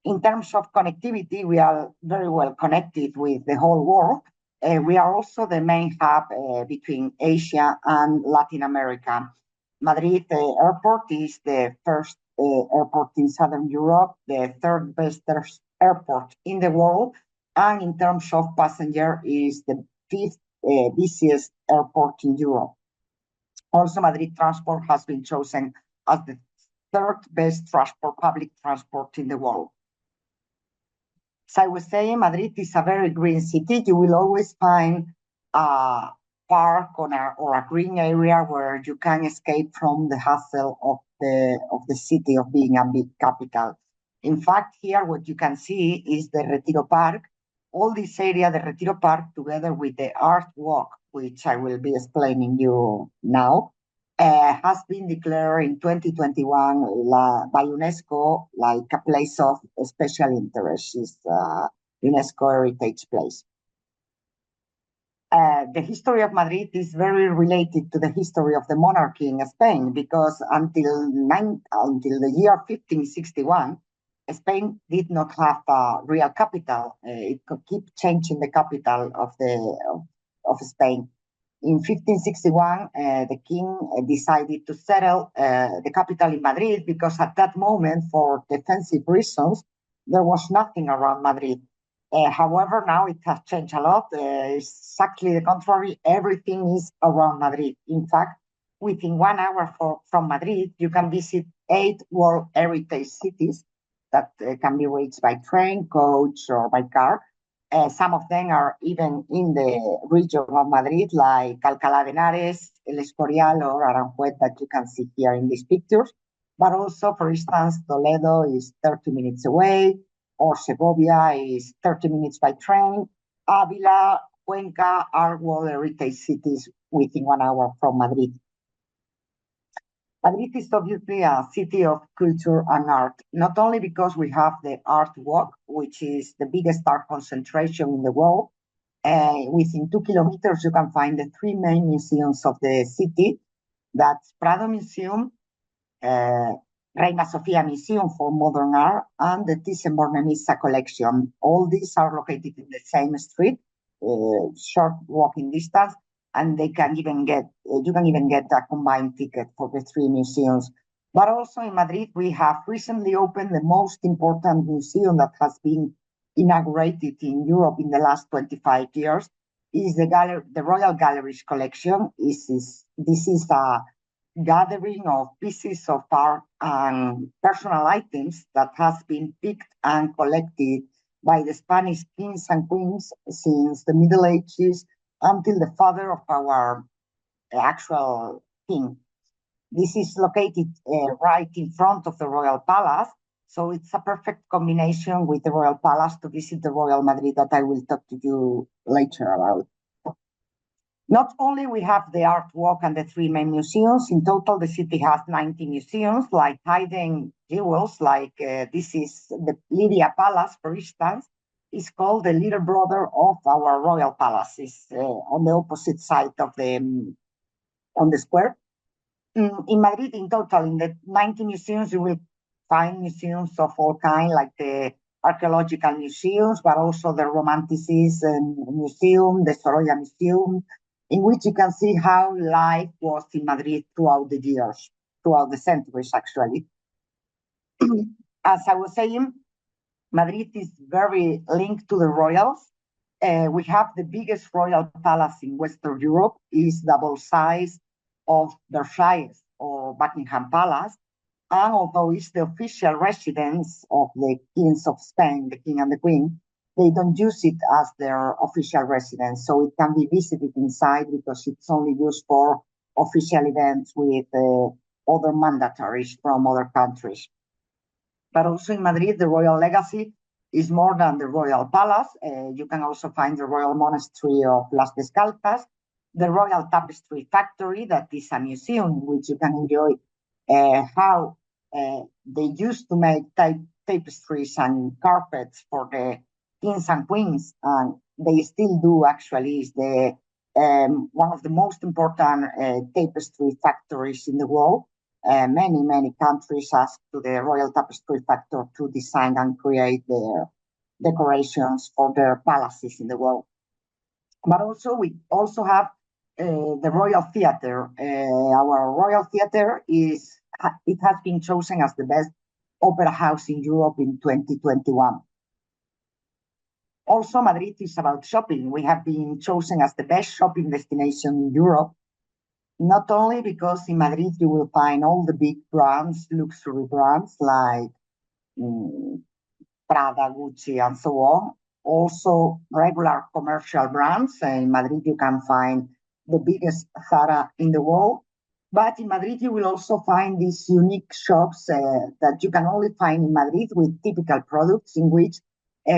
In terms of connectivity, we are very well connected with the whole world. We are also the main hub between Asia and Latin America. Madrid airport is the first airport in Southern Europe, the 3rd best airport in the world, and in terms of passenger is the 5th busiest airport in Europe. Also, Madrid transport has been chosen as the 3rd best public transport in the world. As I was saying, Madrid is a very green city. You will always find a park or a green area where you can escape from the hassle of the city, of being a big capital. In fact, here what you can see is the Retiro Park. All this area, the Retiro Park, together with the Art Walk, which I will be explaining you now, has been declared in 2021 by UNESCO like a place of special interest. It's UNESCO heritage place. The history of Madrid is very related to the history of the monarchy in Spain, because until the year 1561, Spain did not have a real capital. It could keep changing the capital of Spain. In 1561, the king decided to settle the capital in Madrid, because at that moment, for defensive reasons, there was nothing around Madrid. However, now it has changed a lot. Exactly the contrary, everything is around Madrid. In fact, within 1 hour from Madrid, you can visit 8 World Heritage cities that can be reached by train, coach, or by car. Some of them are even in the region of Madrid, like Alcalá de Henares, El Escorial, or Aranjuez, that you can see here in these pictures. But also, for instance, Toledo is 30 minutes away, or Segovia is 30 minutes by train. Ávila, Cuenca are World Heritage cities within 1 hour from Madrid. Madrid is obviously a city of culture and art, not only because we have the Art Walk, which is the biggest art concentration in the world. Within 2 kilometers, you can find the 3 main museums of the city. That's Prado Museum, Reina Sofia Museum for Modern Art, and the Thyssen-Bornemisza collection. All these are located in the same street, short walking distance, and they can even get you can even get a combined ticket for the three museums. But also in Madrid, we have recently opened the most important museum that has been inaugurated in Europe in the last 25 years. Is the Royal Galleries collection. This is a gathering of pieces of art and personal items that has been picked and collected by the Spanish kings and queens since the Middle Ages until the father of our actual king. This is located right in front of the Royal Palace, so it's a perfect combination with the Royal Palace to visit the Royal Madrid that I will talk to you later about. Not only we have the art walk and the three main museums, in total the city has 90 museums, like hidden jewels, like this is the Lydia Palace, for instance, is called the little brother of our royal palace. It's on the opposite side of on the square. In Madrid, in total, in the 90 museums, you will find museums of all kinds, like the archaeological museums, but also the Romanticism Museum, the Sorolla Museum, in which you can see how life was in Madrid throughout the years, throughout the centuries, actually. As I was saying, Madrid is very linked to the royals. We have the biggest royal palace in Western Europe, is double size of Versailles or Buckingham Palace. And although it's the official residence of the kings of Spain, the king and the queen, they don't use it as their official residence. So it can be visited inside because it's only used for official events with other mandatories from other countries. But also in Madrid, the royal legacy is more than the royal palace. You can also find the royal monastery of Las Descalzas, the royal tapestry factory, that is a museum in which you can enjoy how they used to make tapestries and carpets for the kings and queens, and they still do actually. Is the one of the most important tapestry factories in the world. Many countries ask to the Royal Tapestry Factory to design and create their decorations for their palaces in the world. But also we also have the Royal Theatre. Our Royal Theatre it has been chosen as the best opera house in Europe in 2021. Also, Madrid is about shopping. We have been chosen as the best shopping destination in Europe, not only because in Madrid you will find all the big brands, luxury brands like Prada, Gucci, and so on. Also, regular commercial brands. In Madrid you can find the biggest Zara in the world. But in Madrid you will also find these unique shops that you can only find in Madrid with typical products in which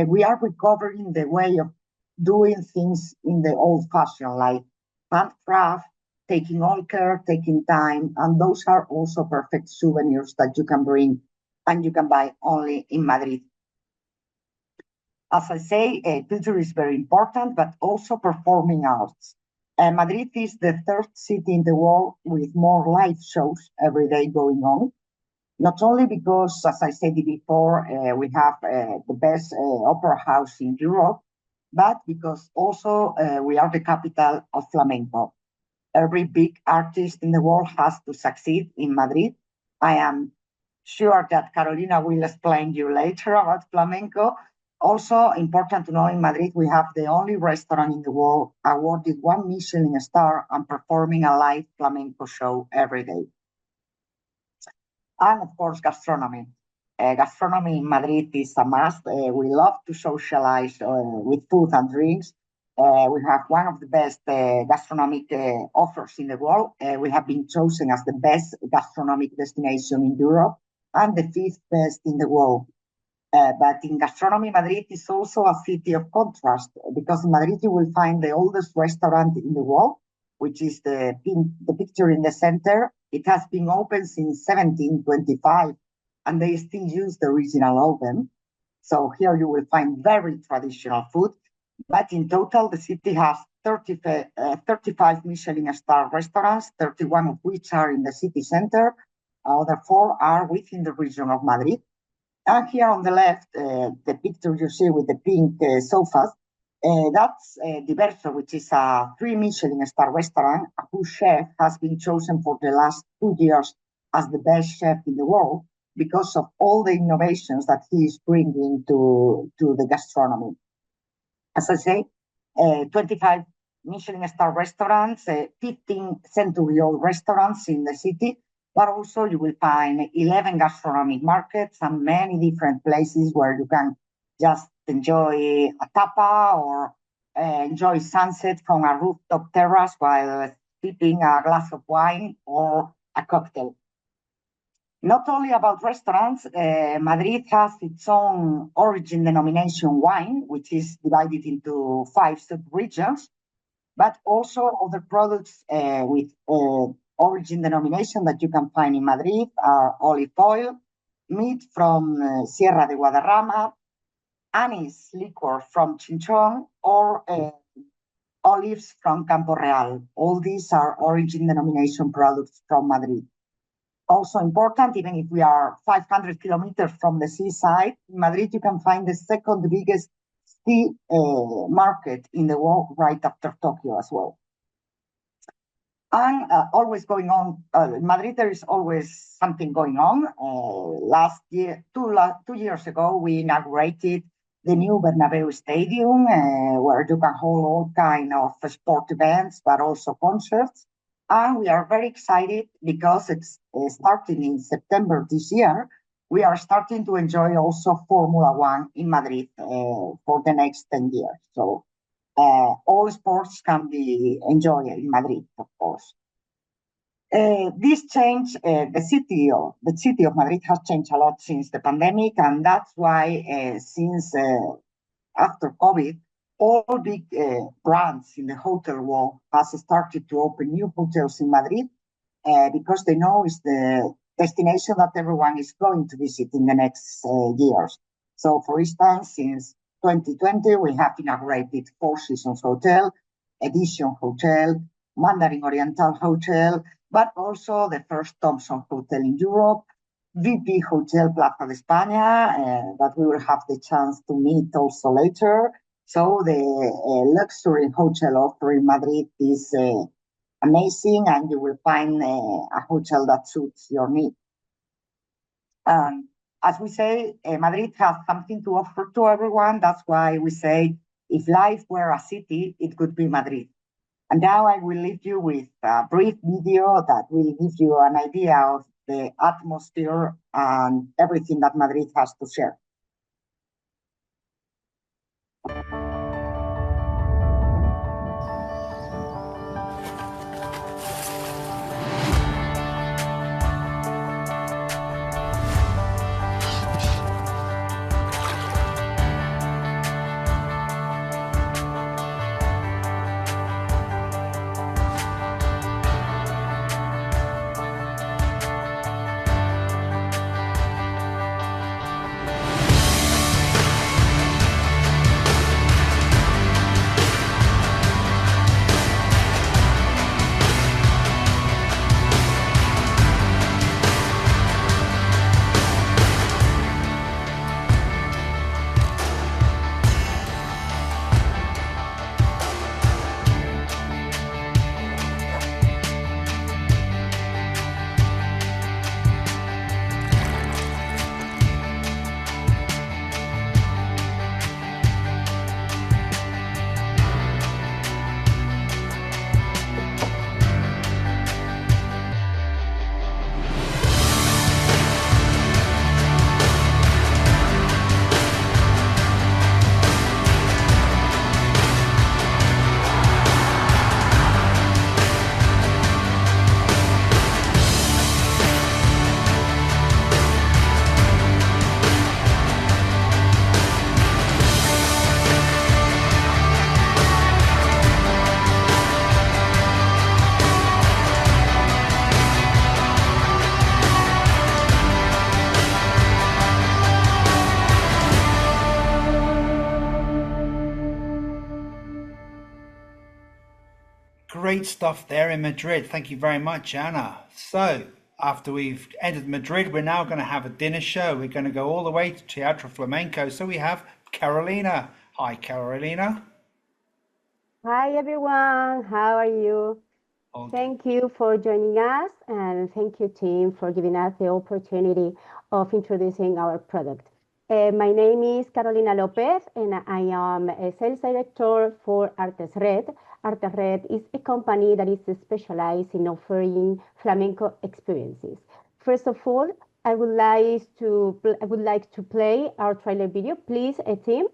we are recovering the way of doing things in the old fashion, like handcraft, taking all care, taking time, and those are also perfect souvenirs that you can bring and you can buy only in Madrid. As I say, culture is very important, but also performing arts. Madrid is the third city in the world with more live shows every day going on. Not only because, as I said before, we have the best opera house in Europe, but because also we are the capital of flamenco. Every big artist in the world has to succeed in Madrid. I am sure that Carolina will explain you later about flamenco. Also important to know, in Madrid, we have the only restaurant in the world awarded 1 Michelin star and performing a live flamenco show every day. And of course, gastronomy. Gastronomy in Madrid is a must. We love to socialize with food and drinks. We have one of the best gastronomic offers in the world. We have been chosen as the best gastronomic destination in Europe and the 5th best in the world. But in gastronomy, Madrid is also a city of contrast, because in Madrid you will find the oldest restaurant in the world, which is the picture in the center. It has been open since 1725, and they still use the original oven. So here you will find very traditional food. But in total, the city has 35 Michelin star restaurants, 31 of which are in the city center. other 4 are within the region of Madrid. And here on the left, the picture you see with the pink sofas, that's Diverso, which is a 3 Michelin star restaurant whose chef has been chosen for the last 2 years as the best chef in the world because of all the innovations that he is bringing to the gastronomy. As I say, 25 Michelin star restaurants, 15 century-old restaurants in the city, but also you will find 11 gastronomic markets and many different places where you can just enjoy a tapa or enjoy sunset from a rooftop terrace while sipping a glass of wine or a cocktail. Not only about restaurants, Madrid has its own origin denomination wine, which is divided into 5 sub-regions, but also other products with origin denomination that you can find in Madrid are olive oil, meat from Sierra de Guadarrama, anise liquor from Chinchón, or olives from Campo Real. All these are origin denomination products from Madrid. Also important, even if we are 500 kilometers from the seaside, in Madrid you can find the second biggest tea market in the world right after Tokyo as well. And always going on, in Madrid there is always something going on. Last year, 2 years ago, we inaugurated the new Bernabeu Stadium, where you can hold all kind of sport events, but also concerts. And we are very excited because it's starting in September this year. We are starting to enjoy also Formula One in Madrid for the next 10 years. So all sports can be enjoyed in Madrid, of course. This change, the city of Madrid has changed a lot since the pandemic, and that's why since after COVID, all big brands in the hotel world has started to open new hotels in Madrid because they know it's the destination that everyone is going to visit in the next years. So, for instance, since 2020, we have inaugurated Four Seasons Hotel, Edition Hotel, Mandarin Oriental Hotel, but also the first Thompson Hotel in Europe, VP Hotel Plaza de España, that we will have the chance to meet also later. So the luxury hotel offer in Madrid is amazing, and you will find a hotel that suits your needs. As we say, Madrid has something to offer to everyone. That's why we say, if life were a city, it could be Madrid. And now I will leave you with a brief video that will give you an idea of the atmosphere and everything that Madrid has to share. Great stuff there in Madrid. Thank you very much, Anna. So after we've entered Madrid, we're now going to have a dinner show. We're going to go all the way to Teatro Flamenco. So we have Carolina. Hi, Carolina. Hi, everyone. How are you? Thank you for joining us, and thank you, team, for giving us the opportunity of introducing our product. My name is Carolina López, and I am a sales director for ArtesRed. ArtesRed is a company that is specialized in offering flamenco experiences. First of all, I would like to play our trailer video. Please, team.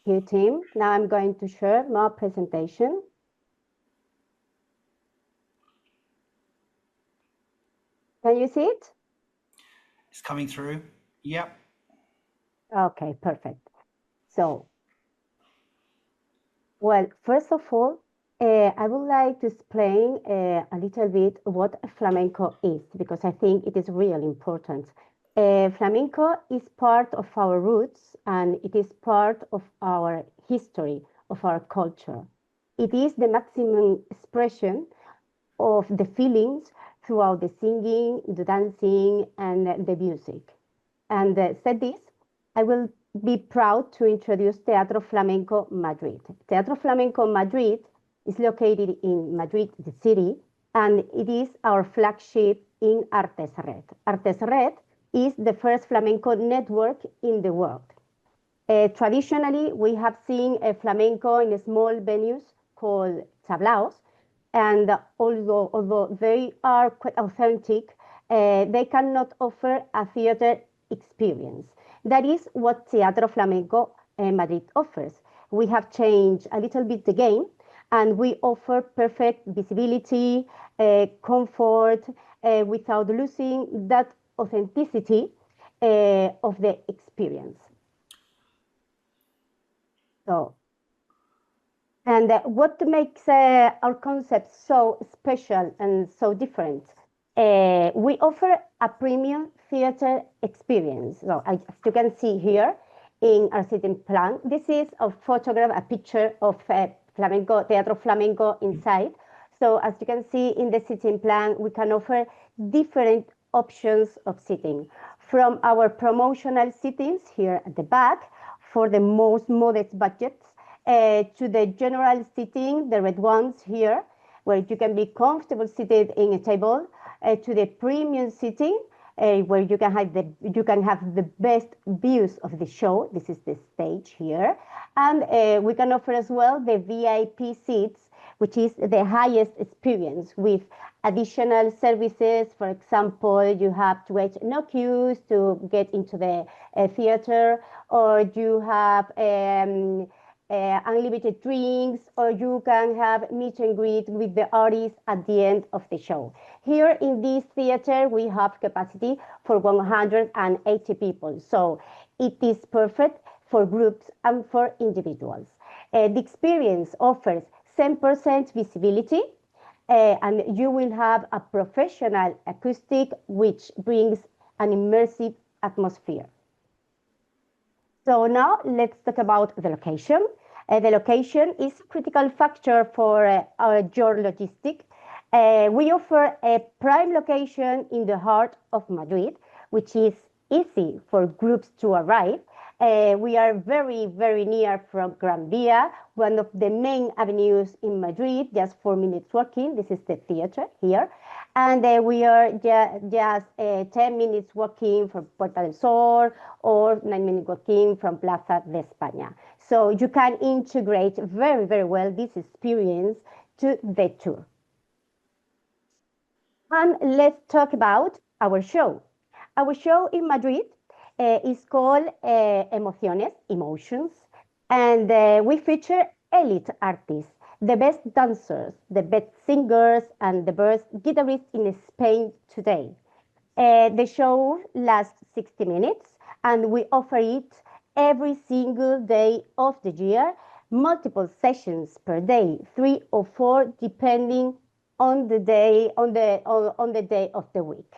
Here, team. Now I'm going to share my presentation. Can you see it? It's coming through. Yep. Okay, perfect. So, well, first of all, I would like to explain a little bit what flamenco is, because I think it is really important. Flamenco is part of our roots, and it is part of our history, of our culture. It is the maximum expression of the feelings throughout the singing, the dancing, and the music. And said this, I will be proud to introduce Teatro Flamenco Madrid. Teatro Flamenco Madrid is located in Madrid, the city, and it is our flagship in ArtesRed. ArtesRed is the first flamenco network in the world. Traditionally, we have seen flamenco in small venues called tablaos, and although they are quite authentic, they cannot offer a theater experience. That is what Teatro Flamenco Madrid offers. We have changed a little bit the game, and we offer perfect visibility, comfort, without losing that authenticity of the experience. So, and what makes our concept so special and so different? We offer a premium theater experience. So, as you can see here in our sitting plan, this is a photograph, a picture of Flamenco, Teatro Flamenco inside. So, as you can see in the sitting plan, we can offer different options of seating, from our promotional sittings here at the back for the most modest budgets, to the general seating, the red ones here, where you can be comfortable seated in a table, to the premium seating, where you can have the best views of the show. This is the stage here, and we can offer as well the VIP seats, which is the highest experience with additional services. For example, you have to wait no queues to get into the theater, or you have unlimited drinks, or you can have meet and greet with the artist at the end of the show. Here in this theater, we have capacity for 180 people. So it is perfect for groups and for individuals. The experience offers 10% visibility, and you will have a professional acoustic, which brings an immersive atmosphere. So now let's talk about the location. The location is a critical factor for your logistic. We offer a prime location in the heart of Madrid, which is easy for groups to arrive. We are very, very near from Gran Via, one of the main avenues in Madrid, just 4 minutes walking. This is the theater here. And we are just 10 minutes walking from Puerta del Sol or 9 minutes walking from Plaza de España. So you can integrate very, very well this experience to the tour. And let's talk about our show. Our show in Madrid is called Emociones, Emotions, and we feature elite artists, the best dancers, the best singers, and the best guitarists in Spain today. The show lasts 60 minutes, and we offer it every single day of the year, multiple sessions per day, 3 or 4, depending on the day of the week.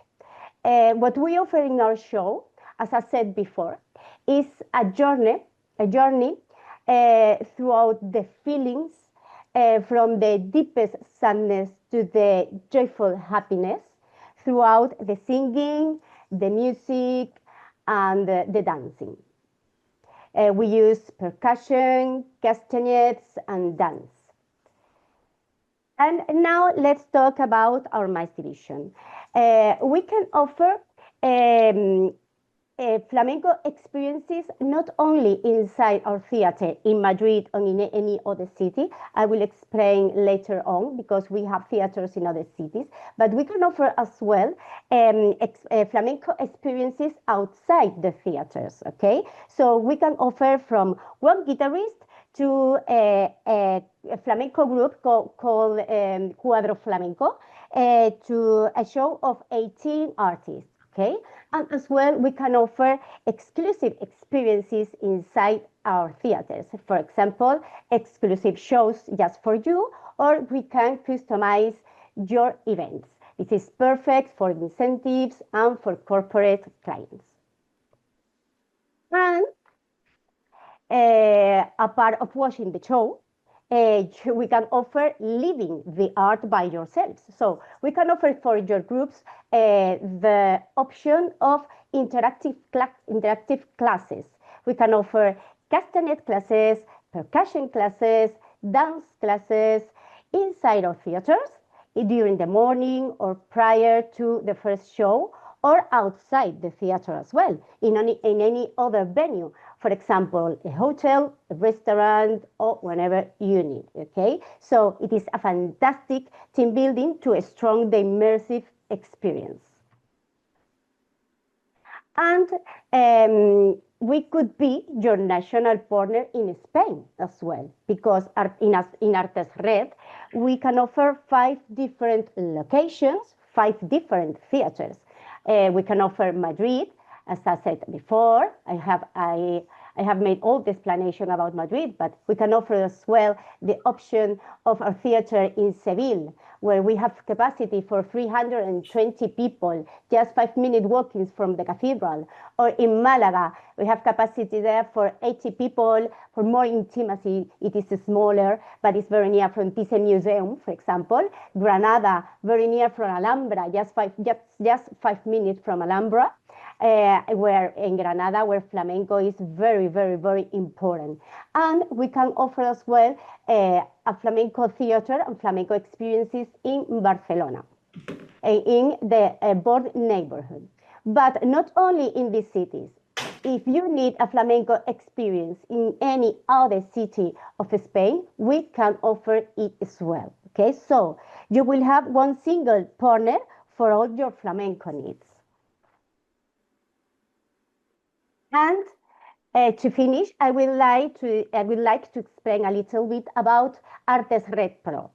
What we offer in our show, as I said before, is a journey throughout the feelings, from the deepest sadness to the joyful happiness, throughout the singing, the music, and the dancing. We use percussion, castanets, and dance. And now let's talk about our MICE division. We can offer flamenco experiences not only inside our theater in Madrid or in any other city. I will explain later on, because we have theaters in other cities, but we can offer as well flamenco experiences outside the theaters, okay? So we can offer from one guitarist to a flamenco group called Cuadro Flamenco, to a show of 18 artists, okay? And as well, we can offer exclusive experiences inside our theaters. For example, exclusive shows just for you, or we can customize your events. This is perfect for incentives and for corporate clients. And a part of watching the show, we can offer living the art by yourselves. So we can offer for your groups the option of interactive classes. We can offer castanet classes, percussion classes, dance classes inside our theaters during the morning or prior to the first show, or outside the theater as well, in any other venue. For example, a hotel, a restaurant, or whenever you need, okay? So it is a fantastic team building to a strong, immersive experience. And we could be your national partner in Spain as well, because in ArtesRed, we can offer 5 different locations, 5 different theaters. We can offer Madrid, as I said before. I have made all the explanation about Madrid, but we can offer as well the option of our theater in Seville, where we have capacity for 320 people, just 5-minute walkings from the cathedral. Or in Malaga, we have capacity there for 80 people. For more intimacy, it is smaller, but it's very near from Thyssen Museum, for example. Granada, very near from Alhambra, just 5 minutes from Alhambra. Where in Granada, where flamenco is very, very, very important. And we can offer as well a flamenco theater and flamenco experiences in Barcelona, in the Bord neighborhood. But not only in these cities. If you need a flamenco experience in any other city of Spain, we can offer it as well, okay? So you will have one single partner for all your flamenco needs. And to finish, I would like to explain a little bit about ArtesRed Pro.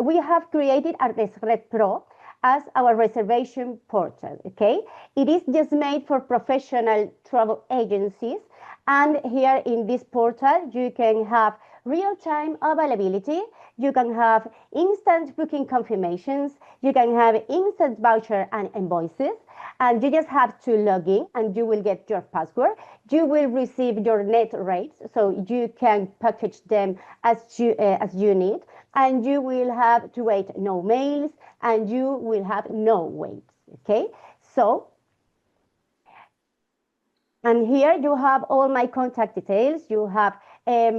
We have created ArtesRed Pro as our reservation portal, okay? It is just made for professional travel agencies. And here in this portal, you can have real-time availability, you can have instant booking confirmations, you can have instant voucher and invoices, and you just have to log in and you will get your password. You will receive your net rates, so you can package them as you need, and you will have to wait no mails, and you will have no waits, okay? So And here you have all my contact details. You have a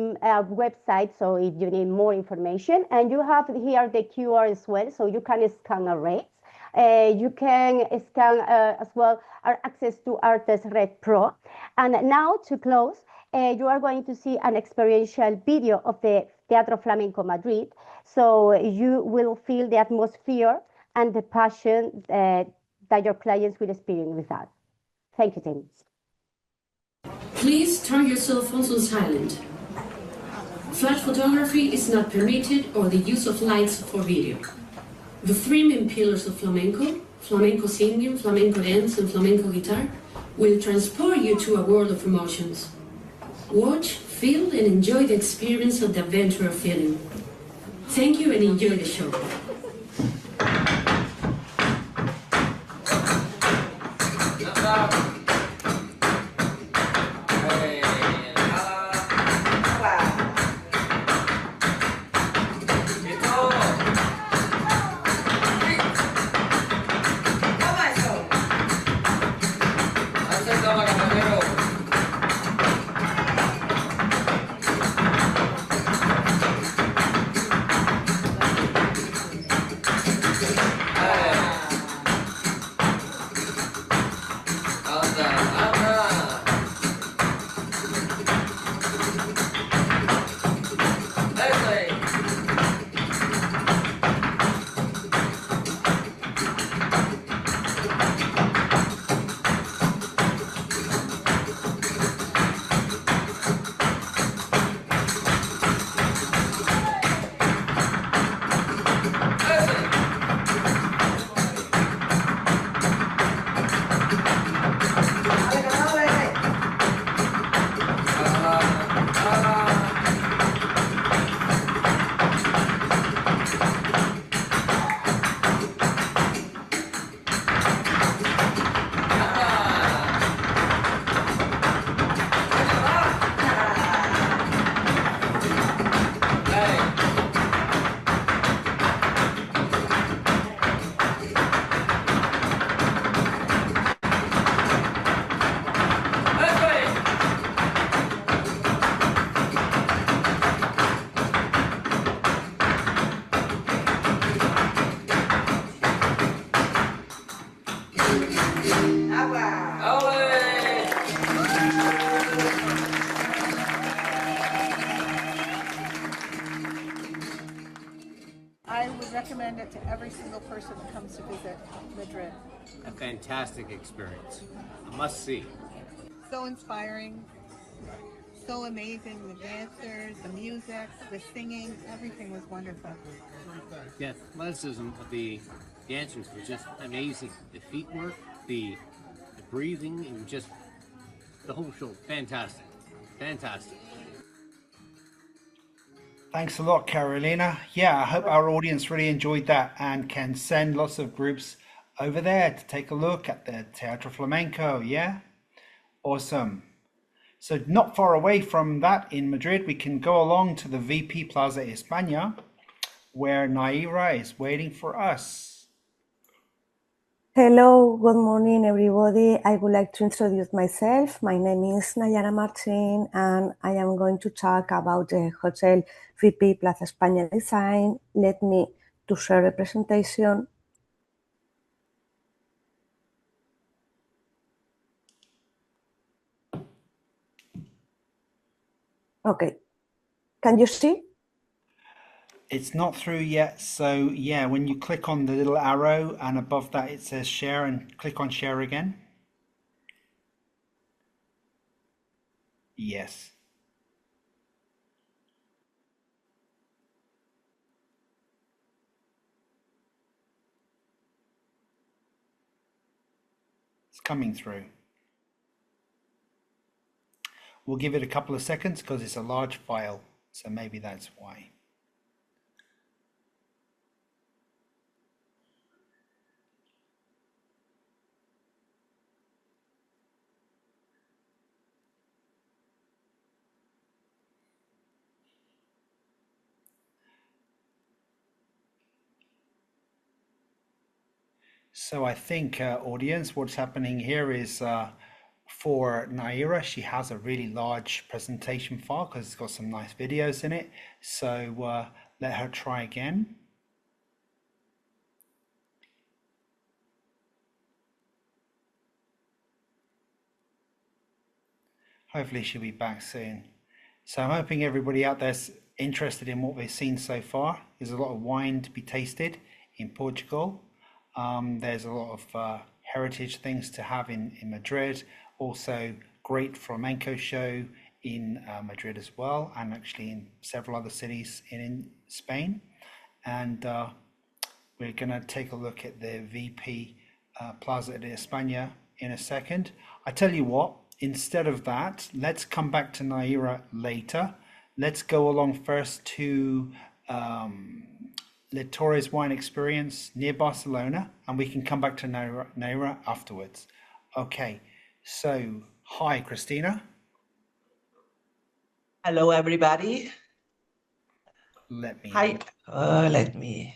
website, so if you need more information, and you have here the QR as well, so you can scan our rates. You can scan as well our access to ArtesRed Pro. And now to close, you are going to see an experiential video of the Teatro Flamenco Madrid. So you will feel the atmosphere and the passion that your clients will experience with us. Thank you, Tim. Please turn your cell phones on silent. Flash photography is not permitted or the use of lights for video. The three main pillars of flamenco, flamenco singing, flamenco dance, and flamenco guitar, will transport you to a world of emotions. Watch, feel, and enjoy the experience of the adventure of feeling. Thank you and enjoy the show. recommend it to every single person that comes to visit Madrid. A fantastic experience. A must-see. So inspiring, so amazing. The dancers, the music, the singing, everything was wonderful. The athleticism of the dancers was just amazing. The feet work, the breathing, and just the whole show. Fantastic. Fantastic. Thanks a lot, Carolina. Yeah, I hope our audience really enjoyed that and can send lots of groups over there to take a look at the Teatro Flamenco. Yeah, awesome. So not far away from that in Madrid, we can go along to the VP Plaza España, where Naiara is waiting for us. Hello, good morning, everybody. I would like to introduce myself. My name is Naiara Martín, and I am going to talk about the Hotel VP Plaza España design. Let me to share the presentation. Okay, can you see? It's not through yet, so yeah, when you click on the little arrow and above that it says share, and click on share again. Yes. It's coming through. We'll give it a couple of seconds because it's a large file, so maybe that's why. So I think, audience, what's happening here is for Naiara, she has a really large presentation file because it's got some nice videos in it. So let her try again. Hopefully she'll be back soon. So I'm hoping everybody out there's interested in what we've seen so far. There's a lot of wine to be tasted in Portugal. There's a lot of heritage things to have in Madrid. Also great flamenco show in Madrid as well, and actually in several other cities in Spain. And we're going to take a look at the VP PLAZA de ESPAña in a second. I tell you what, instead of that, let's come back to Naiara later. Let's go along first to the Torres wine experience near Barcelona, and we can come back to Naiara afterwards. Okay, so hi, Cristina. Hello, everybody. Let me. Hi. Let me.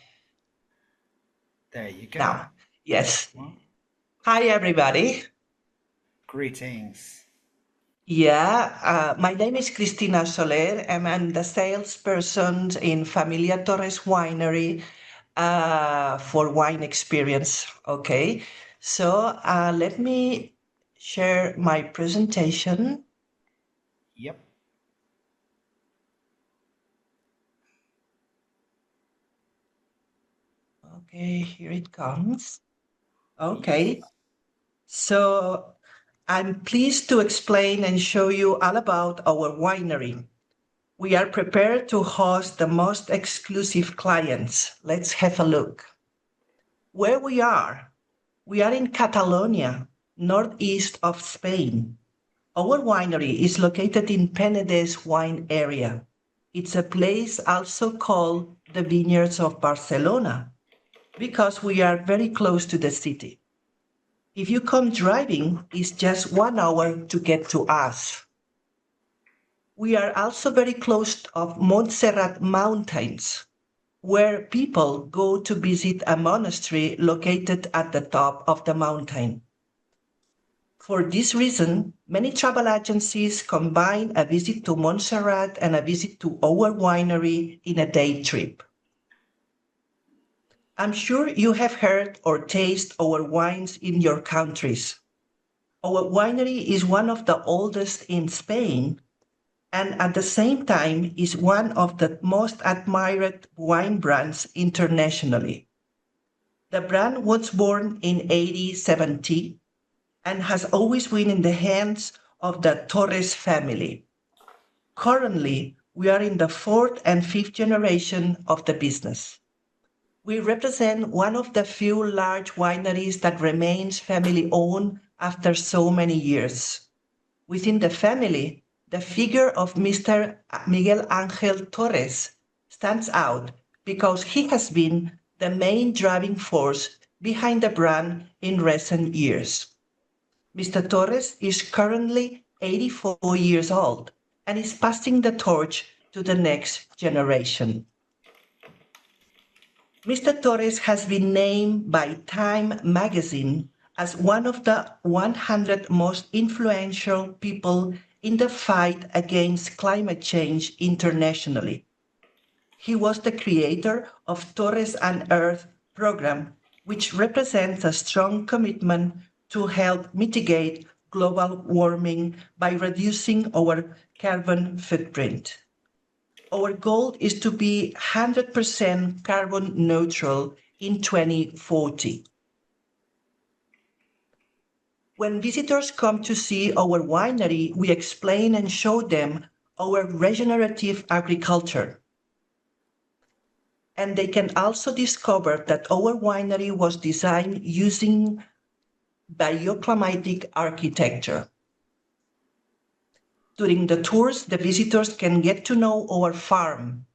There you go. Now, yes. Hi, everybody. Greetings. Yeah, my name is Cristina Soler, and I'm the salesperson in Familia Torres Winery for wine experience. Okay, so let me share my presentation. Yep. Okay, here it comes. Okay, so I'm pleased to explain and show you all about our winery. We are prepared to host the most exclusive clients. Let's have a look. Where we are in Catalonia, northeast of Spain. Our winery is located in Penedès wine area. It's a place also called the Vineyards of Barcelona because we are very close to the city. If you come driving, it's just 1 hour to get to us. We are also very close of Montserrat Mountains, where people go to visit a monastery located at the top of the mountain. For this reason, many travel agencies combine a visit to Montserrat and a visit to our winery in a day trip. I'm sure you have heard or tasted our wines in your countries. Our winery is one of the oldest in Spain, and at the same time is one of the most admired wine brands internationally. The brand was born in 1870 and has always been in the hands of the Torres family. Currently, we are in the 4th and 5th generation of the business. We represent one of the few large wineries that remains family-owned after so many years. Within the family, the figure of Mr. Miguel Ángel Torres stands out because he has been the main driving force behind the brand in recent years. Mr. Torres is currently 84 years old and is passing the torch to the next generation. Mr. Torres has been named by Time magazine as one of the 100 most influential people in the fight against climate change internationally. He was the creator of Torres and Earth program, which represents a strong commitment to help mitigate global warming by reducing our carbon footprint. Our goal is to be 100% carbon neutral in 2040. When visitors come to see our winery, we explain and show them our regenerative agriculture. And they can also discover that our winery was designed using bioclimatic architecture. During the tours, the visitors can get to know our farm.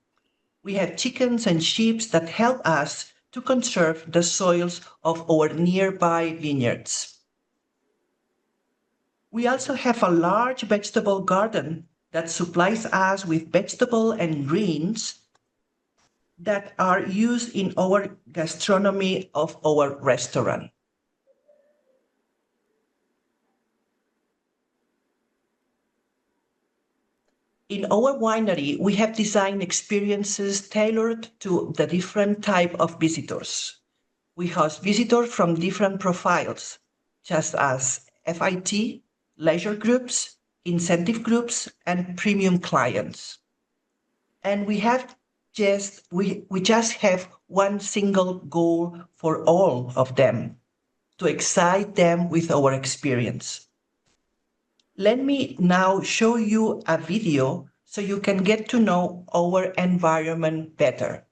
We have chickens and sheep that help us to conserve the soils of our nearby vineyards. We also have a large vegetable garden that supplies us with vegetable and greens that are used in our gastronomy of our restaurant. In our winery, we have designed experiences tailored to the different type of visitors. We host visitors from different profiles, just as FIT, leisure groups, incentive groups, and premium clients. And we just have one single goal for all of them, to excite them with our experience. Let me now show you a video so you can get to know our environment better.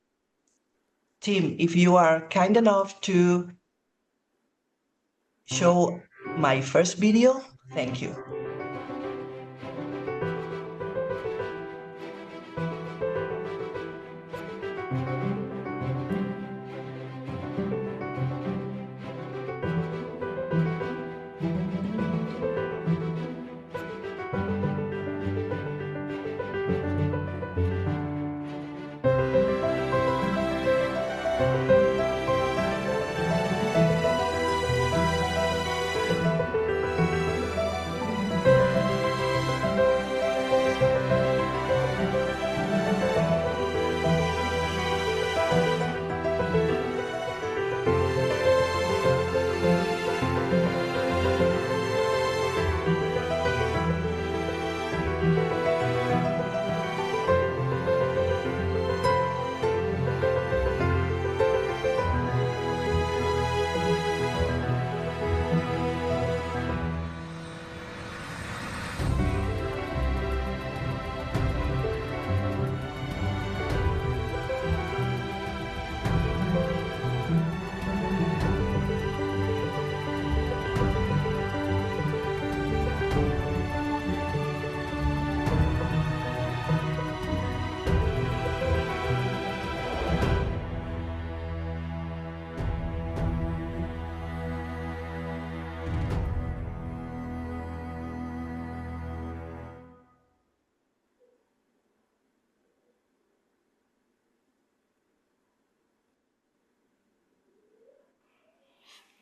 Tim, if you are kind enough to show my first video, thank you.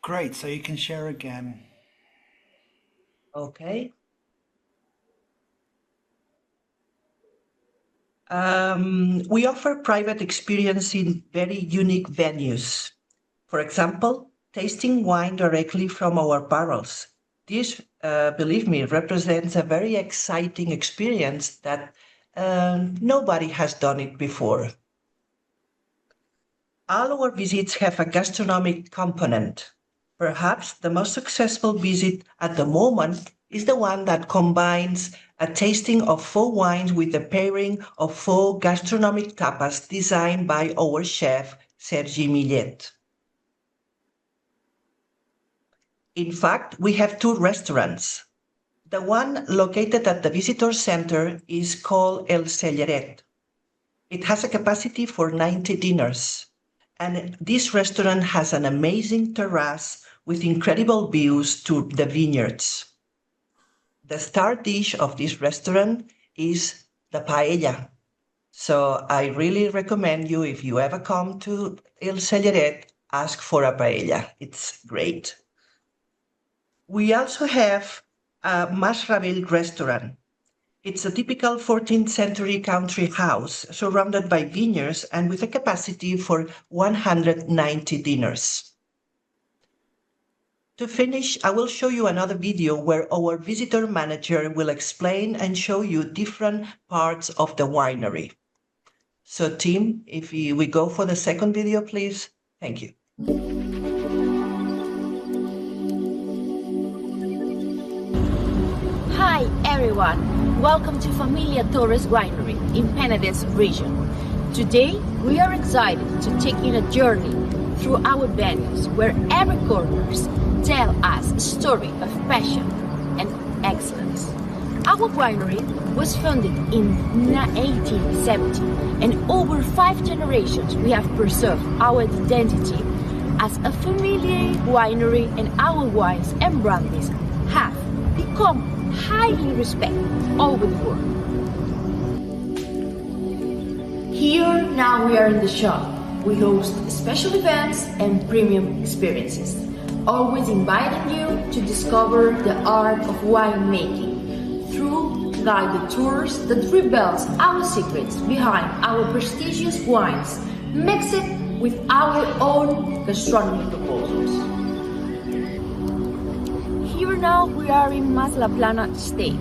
Great, so you can share again. Okay. We offer private experience in very unique venues. For example, tasting wine directly from our barrels. This, believe me, represents a very exciting experience that nobody has done it before. All our visits have a gastronomic component. Perhaps the most successful visit at the moment is the one that combines a tasting of 4 wines with the pairing of 4 gastronomic tapas designed by our chef, Sergi Millet. In fact, we have 2 restaurants. The one located at the visitor center is called El Celleret. It has a capacity for 90 dinners, and this restaurant has an amazing terrace with incredible views to the vineyards. The star dish of this restaurant is the paella. So I really recommend you, if you ever come to El Celleret, ask for a paella. It's great. We also have a Masravel restaurant. It's a typical 14th century country house surrounded by vineyards and with a capacity for 190 dinners. To finish, I will show you another video where our visitor manager will explain and show you different parts of the winery. So Tim, if we go for the second video, please. Thank you. Hi everyone, welcome to Familia Torres Winery in Penedès region. Today we are excited to take you on a journey through our venues where every corner tell us a story of passion and excellence. Our winery was founded in 1870 and over 5 generations we have preserved our identity as a familiar winery, and our wines and brandies have become highly respected all over the world. Here now we are in the shop. We host special events and premium experiences, always inviting you to discover the art of winemaking through guide the tours that reveals our secrets behind our prestigious wines, mixed with our own gastronomic proposals. Here now we are in Plana state.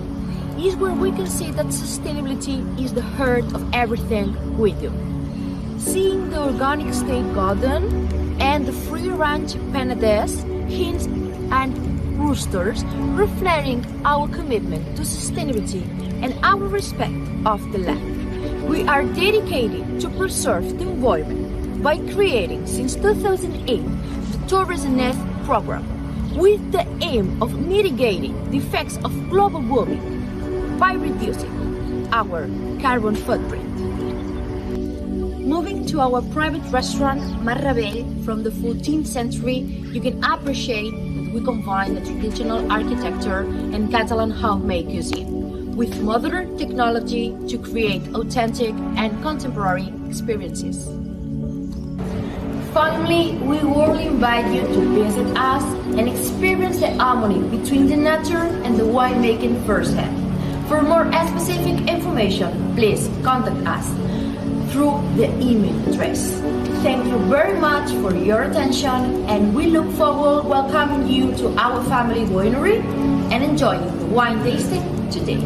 Is where we can see that sustainability is the heart of everything we do. Seeing the organic state garden and the free range penades, hens and roosters, reflecting our commitment to sustainability and our respect of the land. We are dedicated to preserve the environment by creating since 2008 the Torres program with the aim of mitigating the effects of global warming by reducing our carbon footprint. Moving to our private restaurant, Marrabell, from the 14th century, you can appreciate that we combine the traditional architecture and Catalan homemade cuisine with modern technology to create authentic and contemporary experiences. Finally, we warmly invite you to visit us and experience the harmony between the nature and the winemaking firsthand. For more specific information, please contact us through the email address. Thank you very much for your attention, and we look forward to welcoming you to our family winery and enjoying the wine tasting today.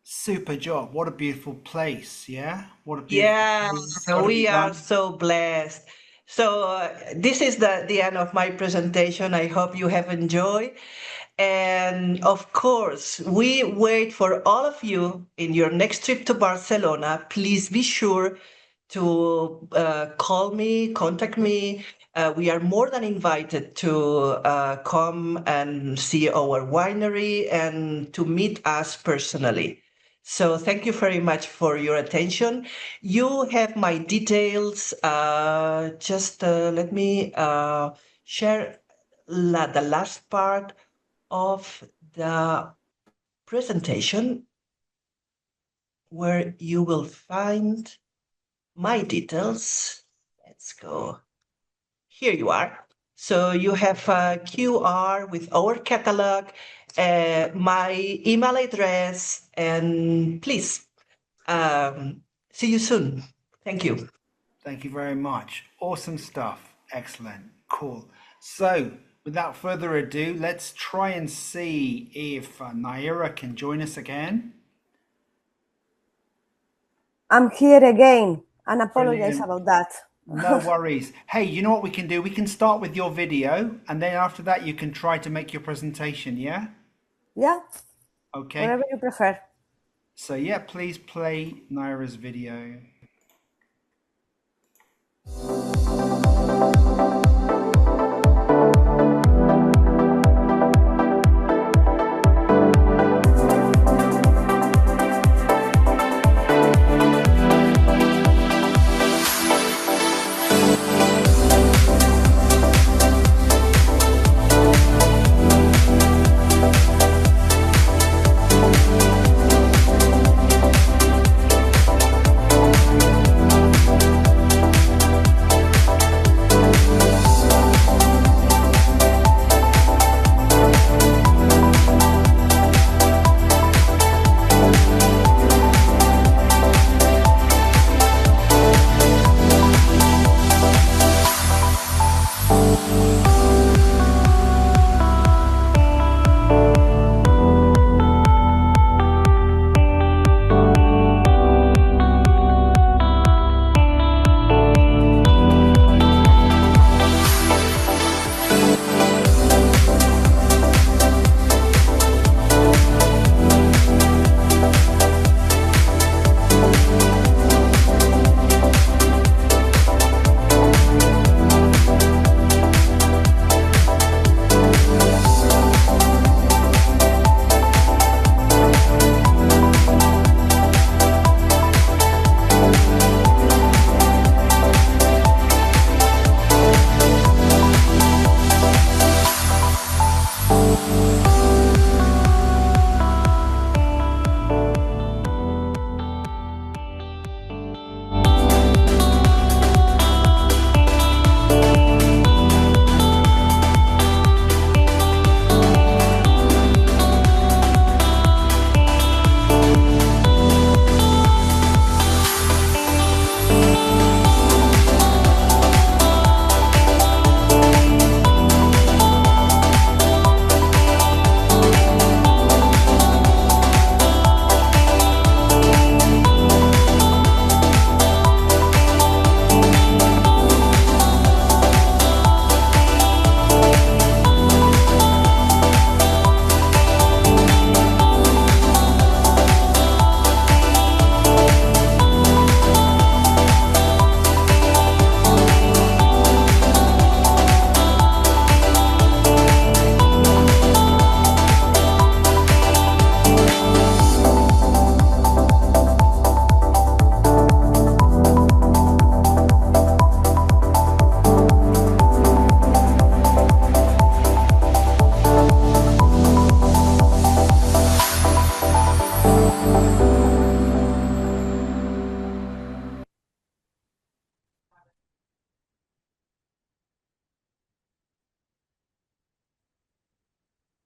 Super job. What a beautiful place. Yeah. What a beautiful Yeah, place. we are so blessed. So this is the end of my presentation. I hope you have enjoyed. And of course, we wait for all of you in your next trip to Barcelona. Please be sure to call me, contact me. We are more than invited to come and see our winery and to meet us personally. So thank you very much for your attention. You have my details. Just let me share the last part of the presentation where you will find my details. Let's go. Here you are. So you have a QR with our catalog, my email address, and please see you soon. Thank you. Thank you very much. Awesome stuff. Excellent. Cool. So without further ado, let's try and see if Naiara can join us again. I'm here again, and apologize Brilliant. about that. No worries. Hey, you know what we can do? We can start with your video, and then after that you can try to make your presentation, yeah? Yeah. Okay. Whatever you prefer. So yeah, please play Naiara's video.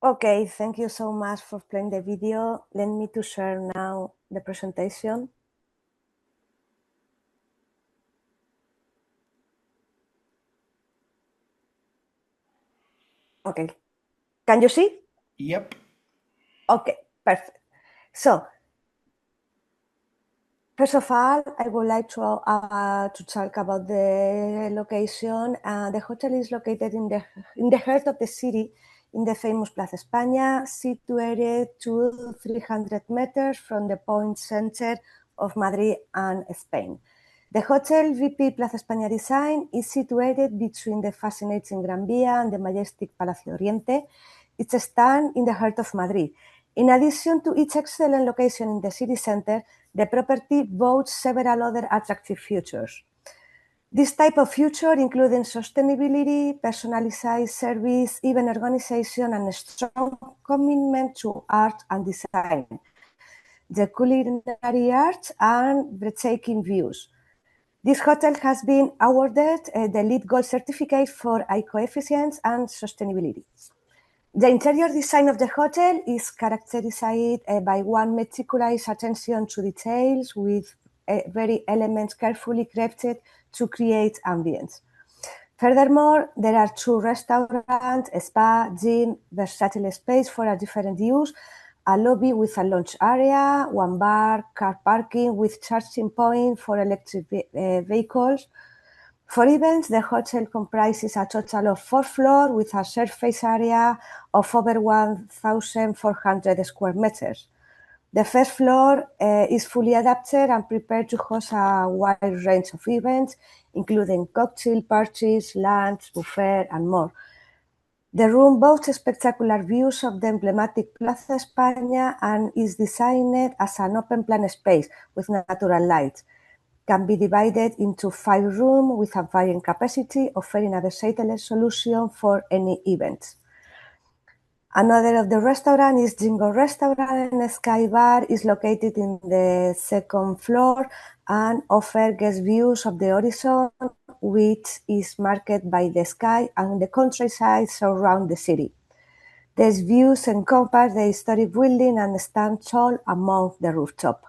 Okay, thank you so much for playing the video. Let me to share now the presentation. Okay, can you see? Yep. Okay, perfect. So, first of all, I would like to talk about the location. The hotel is located in the heart of the city, in the famous Plaza España, situated to 300 meters from the point center of Madrid and Spain. The hotel VP Plaza España design is situated between the fascinating Gran Vía and the majestic Palacio Oriente. It's stands in the heart of Madrid. In addition to its excellent location in the city center, the property boasts several other attractive features. This type of feature including sustainability, personalized service, event organization, and a strong commitment to art and design, the culinary arts, and breathtaking views. This hotel has been awarded the LEED Gold certificate for eco-efficiency and sustainability. The interior design of the hotel is characterized by one meticulous attention to details with very elements carefully crafted to create ambience. Furthermore, there are 2 restaurants, a spa, gym, versatile space for a different use, a lobby with a lounge area, 1 bar, car parking with charging point for electric vehicles. For events, the hotel comprises a total of 4 floors with a surface area of over 1,400 square meters. The first floor is fully adapted and prepared to host a wide range of events, including cocktail parties, lunch, buffet, and more. The room boasts spectacular views of the emblematic Plaza España and is designed as an open-plan space with natural light. Can be divided into 5 rooms with a varying capacity, offering a versatile solution for any event. Another of the restaurants is GINKGO Restaurant and Sky Bar is located in the 2nd floor and offers guest views of the horizon, which is marked by the sky and the countryside surround the city. These views encompass the historic building and stand tall among the rooftop.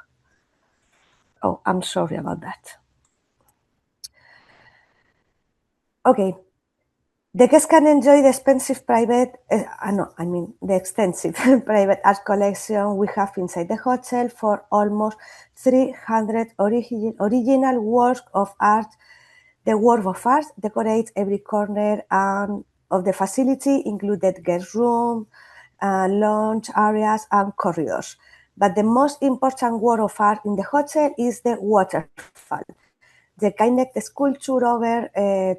Oh, I'm sorry about that. Okay. The guests can enjoy the extensive private art collection we have inside the hotel for almost 300 original works of art. The work of art decorates every corner of the facility, included guest room, lounge areas, and corridors. But the most important work of art in the hotel is the waterfall. The Kinect sculpture over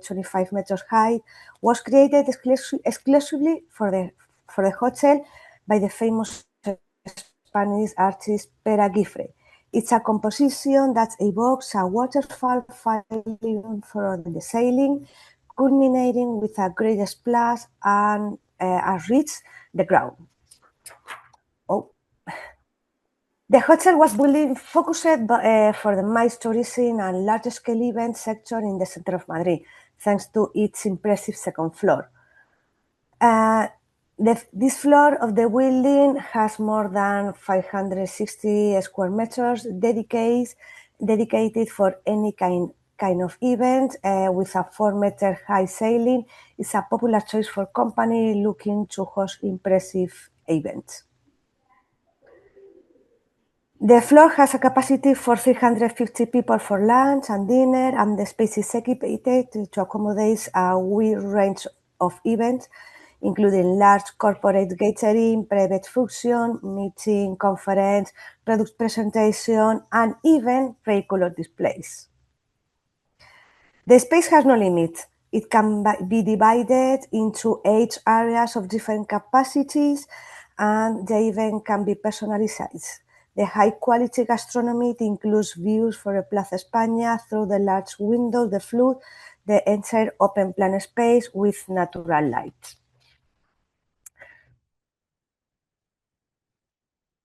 25 meters high was created exclusively for the hotel by the famous Spanish artist Pere Gifre. It's a composition that evokes a waterfall falling from the ceiling, culminating with a great splash and reaches the ground. The hotel was built focused for the mass tourism and large-scale event sector in the center of Madrid, thanks to its impressive 2nd floor. This floor of the building has more than 560 square meters dedicated for any kind of event with a 4-meter high ceiling. It's a popular choice for companies looking to host impressive events. The floor has a capacity for 350 people for lunch and dinner, and the space is equipped to accommodate a wide range of events, including large corporate catering, private function, meeting, conference, product presentation, and even vehicular displays. The space has no limit. It can be divided into 8 areas of different capacities, and the event can be personalized. The high-quality gastronomy includes views for the Plaza España through the large window, the flood, the entire open-plan space with natural light.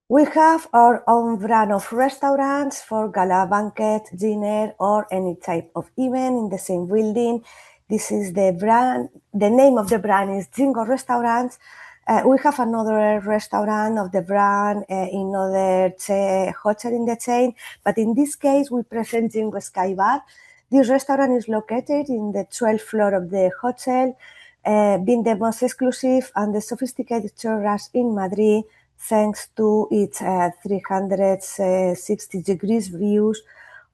We have our own brand of restaurants for gala, banquet, dinner, or any type of event in the same building. This is the brand. The name of the brand is GINKGO Restaurants. We have another restaurant of the brand in other hotel in the chain, but in this case, we present GINKGO Sky Bar. This restaurant is located in the 12th floor of the hotel, being the most exclusive and the sophisticated terrace in Madrid, thanks to its 360 degrees views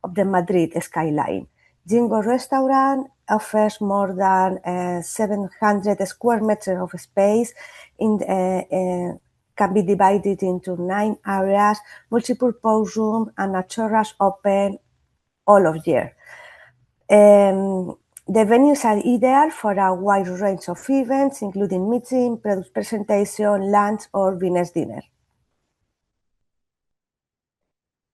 of the Madrid skyline. GINKGO restaurant offers more than 700 square meters of space, can be divided into 9 areas, multi-purpose room, and a terrace open all of year. The venues are ideal for a wide range of events, including meeting, product presentation, lunch, or business dinner.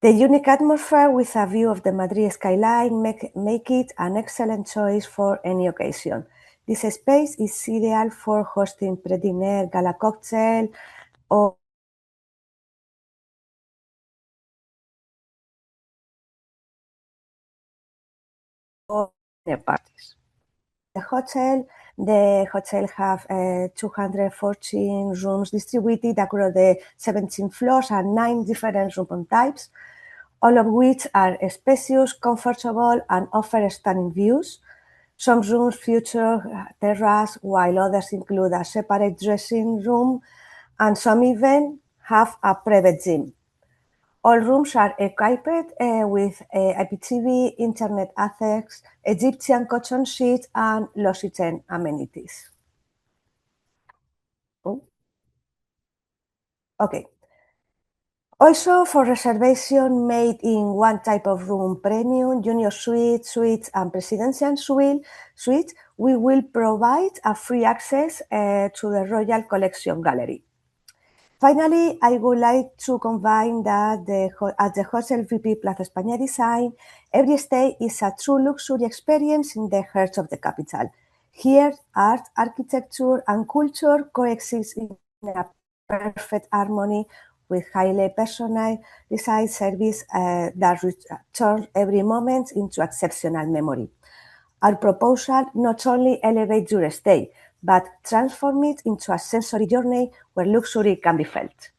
The unique atmosphere with a view of the Madrid skyline make it an excellent choice for any occasion. This space is ideal for hosting pre-dinner, gala cocktail, or dinner parties. The hotel have 214 rooms distributed across the 17 floors and 9 different room types, all of which are spacious, comfortable, and offer stunning views. Some rooms feature terrace, while others include a separate dressing room, and some even have a private gym. All rooms are equipped with IPTV, internet access, Egyptian cotton sheets, and L'Occitane amenities. Okay. Also, for reservation made in one type of room, premium, junior suites, and presidential suite, we will provide a free access to the Royal Collection Gallery. Finally, I would like to combine that at the Hotel VP PLAZA ESPAñA design, every stay is a true luxury experience in the heart of the capital. Here, art, architecture, and culture coexist in a perfect harmony with highly personalized service that turns every moment into exceptional memory. Our proposal not only elevates your stay, but transforms it into a sensory journey where luxury can be felt.